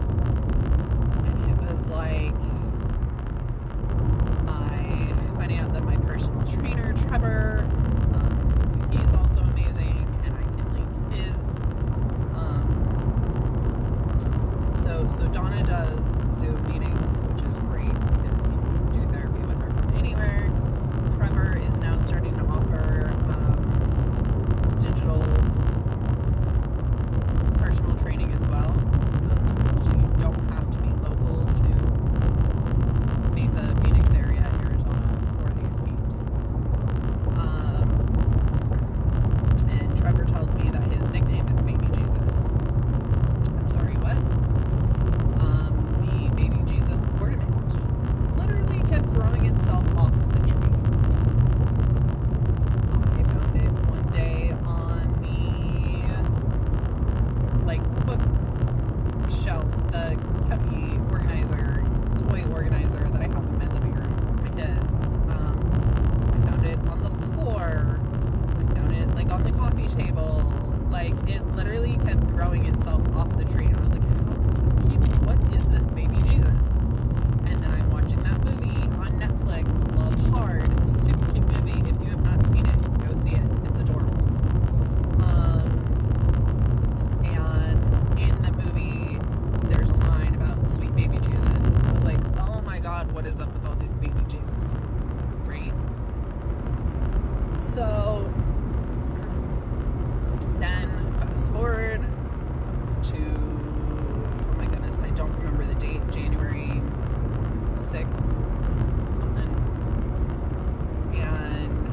and it was like finding out that my personal trainer Trevor, he's also amazing, and I can link his. So Donna does Zoom meetings, which is great because you can do therapy with her from anywhere. Trevor is now starting to offer digital personal training as well. So you don't have to be local to Mesa, Phoenix area, Arizona for these peeps. And Trevor tells me that his nickname is Baby Jesus. I'm sorry, what? The Baby Jesus ornament literally kept throwing itself off the tree. I found it one day on the bookshelf, the cubby organizer, toy organizer that I have in my living room for my kids. I found it on the floor. I found it on the coffee table. It literally kept throwing itself off the tree, and I was like, how does this keep? What is this Baby Jesus? And then I'm watching that movie on Netflix, Love Hard. Super cute movie. If you have not seen it, go see it. It's adorable. And in the movie, there's a line about sweet baby Jesus. I was like, oh my God, what is up with all these baby Jesus? Right? So then fast forward to, oh my goodness, I don't remember the date, January 6th, something. And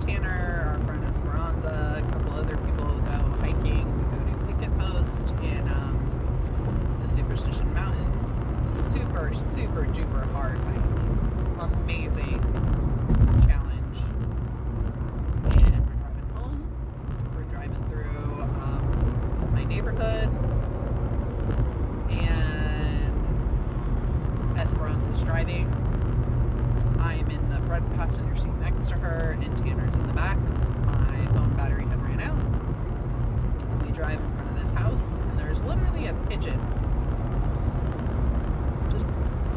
Tanner, our friend Esperanza, a couple other people go hiking. We go to Picket Post in the Superstition Mountains. Super, super duper hard hike. Amazing challenge. And we're driving home. We're driving through my neighborhood. And Esperanza's driving. I'm in the front passenger seat next to her, and Tanner's in the back. My phone battery had ran out. And we drive in front of this house, and there's literally a pigeon just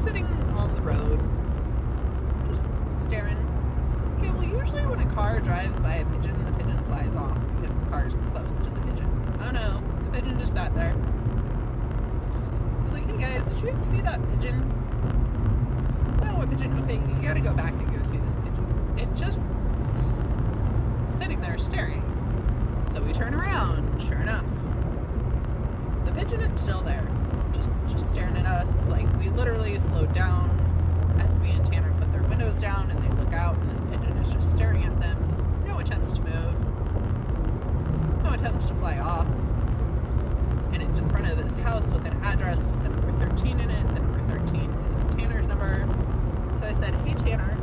sitting on the road, just staring. Okay, well, usually when a car drives by a pigeon, the pigeon flies off because the car's close to the pigeon. Oh no, the pigeon just sat there. I was like, hey guys, did you see that pigeon? No, what pigeon? Okay, you gotta go back and go see this pigeon. It just sitting there staring. So we turn around, sure enough, the pigeon is still there, just staring at us. We literally slowed down. SB and Tanner put their windows down and they look out, and this pigeon is just staring at them. No attempts to move, no attempts to fly off. And it's in front of this house with an address with the number 13 in it. The number 13 is Tanner's number. So I said, hey Tanner,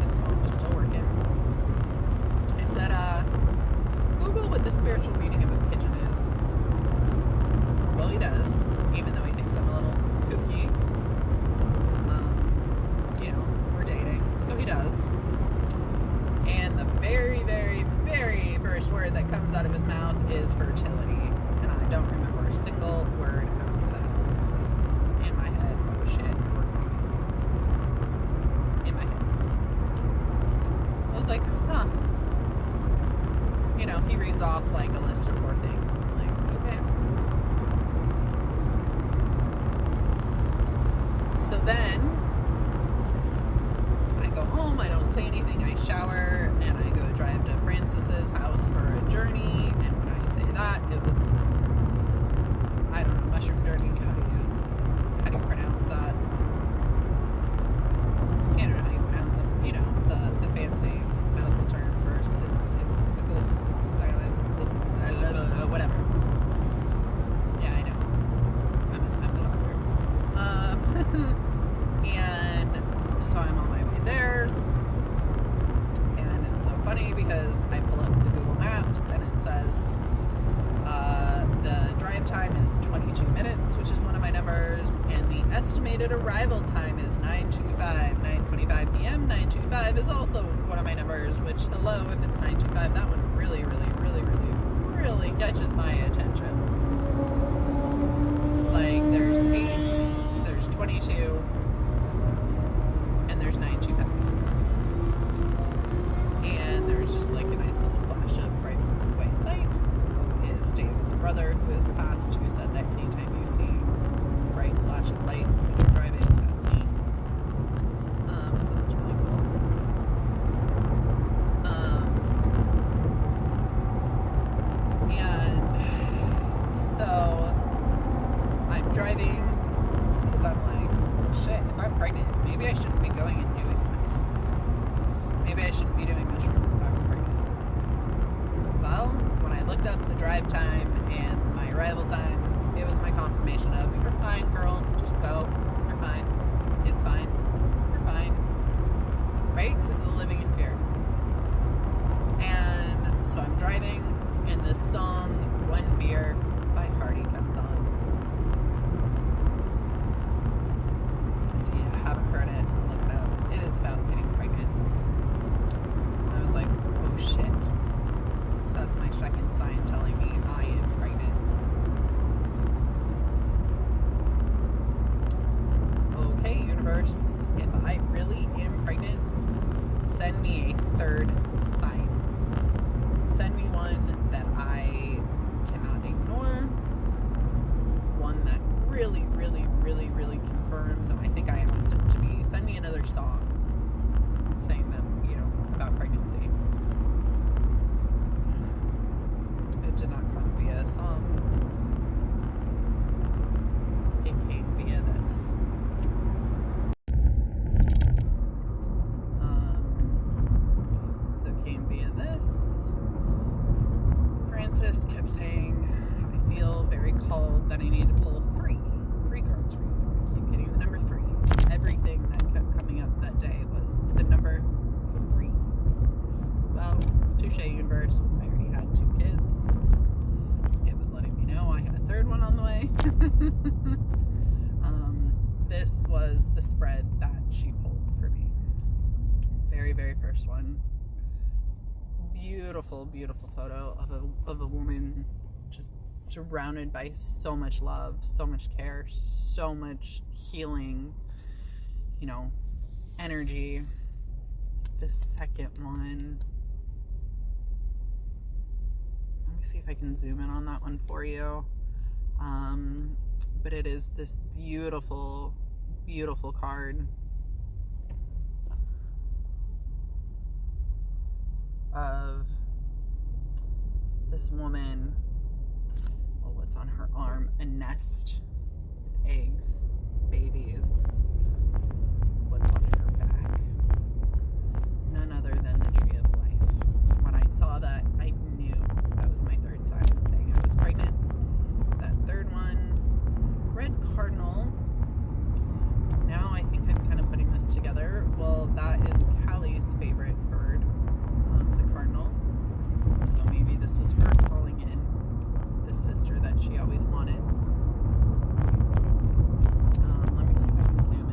his phone was still working. I said, Google what the spiritual meaning of a pigeon is. Well, he does, even though he thinks I'm a little kooky. We're dating, so he does. And the very, very, very first word that comes out of his mouth is fertility. And I don't remember a single word after that. I said, in my head, oh shit, we're pregnant. In my head. I was like, huh. He reads off a list of 4 things. I'm like, okay. So then, I go home, I don't say anything, I shower, and I go drive to Francis's house for a journey. And when I say that, it was, I don't know, mushroom journey. How do you pronounce that? Can't know how you pronounce them. The fancy medical term for whatever. Yeah, I know. I'm the doctor. And so I'm on my way there. funny because I pull up the Google Maps and it says the drive time is 22 minutes, which is one of my numbers, and the estimated arrival time is 9:25 p.m. 9:25 is also one of my numbers, which, hello, if it's 9:25, that one really, really, really, really, really catches my attention. Like, there's 8, there's 22, and there's 9:25. And there's just like a nice little flash of bright white light. Is Dave's brother, who has passed, who said that anytime you see a bright flash of light when you're driving, that's me. So that's really cool. And so I'm driving because I'm like, shit, if I'm pregnant, maybe I shouldn't be going and doing this. Maybe I shouldn't be doing mushrooms if I'm pregnant. Well, when I looked up the drive time and my arrival time, it was my confirmation of, you're fine, girl, just go, you're fine, it's fine, you're fine, right? Because of the living in fear. And so I'm driving, and this song, One Beer by Hardy, comes on. If you haven't heard it, look it up. It is about getting pregnant. I was like, oh shit. That's my second sign telling me I am pregnant. Okay, universe, if I really am pregnant, send me a third sign. Send me one that I cannot ignore. One that really, really, really, really confirms, and I think I asked it to be. Send me another song saying that, about pregnancy. It did not come via a song. It came via this. So it came via this. Francis kept saying, I feel very called that I need to pull three cards for you. I keep getting the number 3. Everything that kept coming up that day was the number 3. Well, touche, universe. I already had 2 kids. It was letting me know I had a third one on the way. This was the spread that she pulled for me. Very, very first one. Beautiful, beautiful photo of a woman just surrounded by so much love, so much care, so much healing, energy. The second one, let me see if I can zoom in on that one for you. But it is this beautiful, beautiful card of this woman. Well, what's on her arm? A nest with eggs, babies. What's on her back? None other than the tree of life. When I saw that, I knew that was my third sign saying I was pregnant. That third one, red cardinal. Now I think I'm kind of putting this together. Well, that is Callie's favorite bird, the cardinal. So maybe this was her calling in the sister that she always wanted. Let me see if I can zoom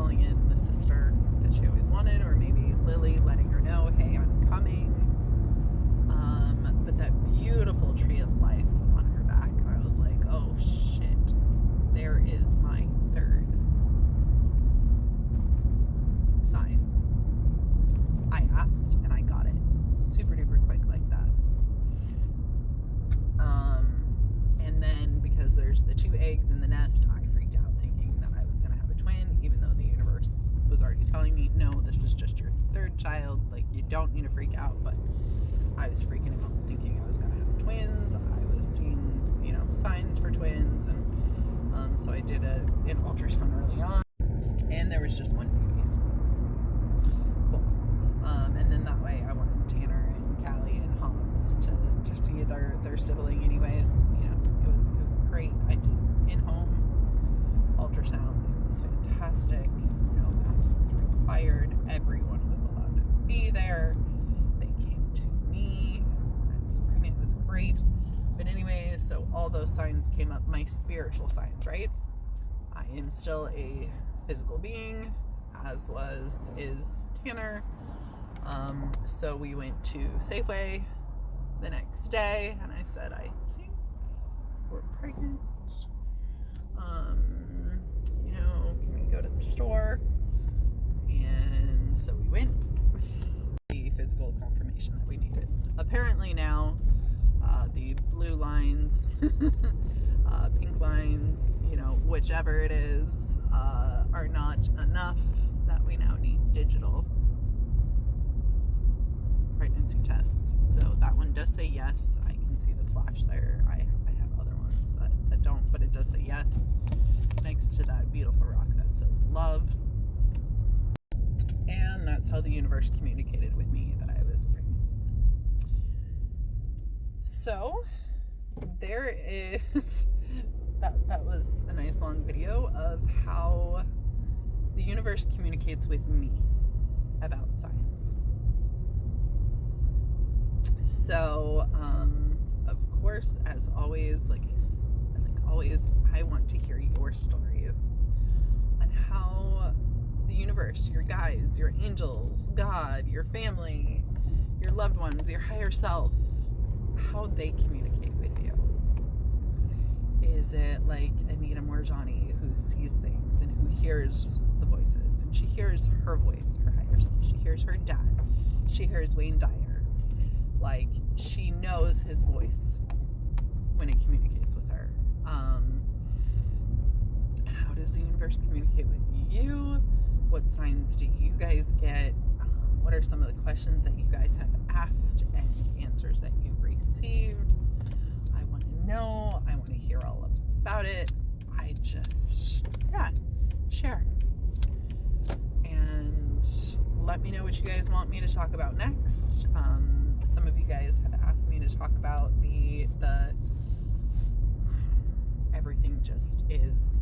calling in the sister that she always wanted, or maybe Lily letting her know, hey, I'm coming. But that beautiful tree of life on her back, I was like, oh shit, there is my third sign. I asked and I got it super duper quick like that. And then because there's the 2 eggs in the nest, I freaked out thinking that I was going to have a twin, even though the universe was already telling me, no, this is just your third child. Like, you don't need to freak out. But I was freaking out thinking I was going to have twins. I was seeing, signs for twins. And so I did an ultrasound early on. And there was just one baby. Cool. And then that way I wanted Tanner and Callie and Hobbs to see their sibling anyways. It was great. I did in-home ultrasound. It was fantastic. No masks required. Everyone was allowed to be there. They came to me. I was pregnant. It was great. But anyways, so all those signs came up. My spiritual signs, right? I am still a physical being, as is Tanner. So we went to Safeway the next day, and I said, I think we're pregnant. Can we go to the store? And so we went. The physical confirmation that we needed. Apparently now, the blue lines, pink lines, whichever it is, are not enough, that we now need digital pregnancy tests. So that one does say yes. I can see the flash there. I have other ones that don't, but it does say yes, next to that beautiful rock that says love. And that's how the universe communicated with me that I was pregnant. So there is that was a nice long video of how the universe communicates with me about science. So of course, as always, I want to hear your stories on how the universe, your guides, your angels, God, your family, your loved ones, your higher self, how they communicate with you. Is it like Anita Morjani, who sees things and who hears the voices, and she hears her voice, her higher self, she hears her dad, she hears Wayne Dyer, like she knows his voice when it communicates with her. How does the universe communicate with you? What signs do you guys get? What are some of the questions that you guys have asked and answers that you've received? I want to know. I want to hear all about it. Share. And let me know what you guys want me to talk about next. Some of you guys have asked me to talk about the everything just is,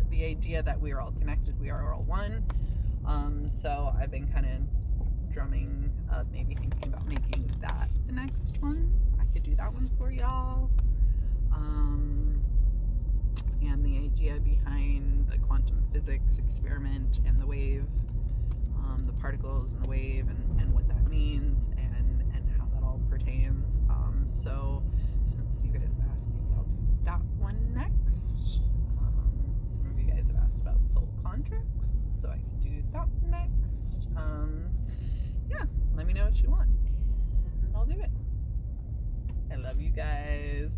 the idea that we are all connected, we are all one. So I've been kind of drumming up, maybe thinking about making that the next one. I could do that one for y'all. And the idea behind the quantum physics experiment and the wave, the particles and the wave, and what that means, and how that all pertains. So since you guys have asked, maybe I'll do that one next. Some of you guys have asked about soul contracts, so I can do that next. Let me know what you want, and I'll do it. I love you guys.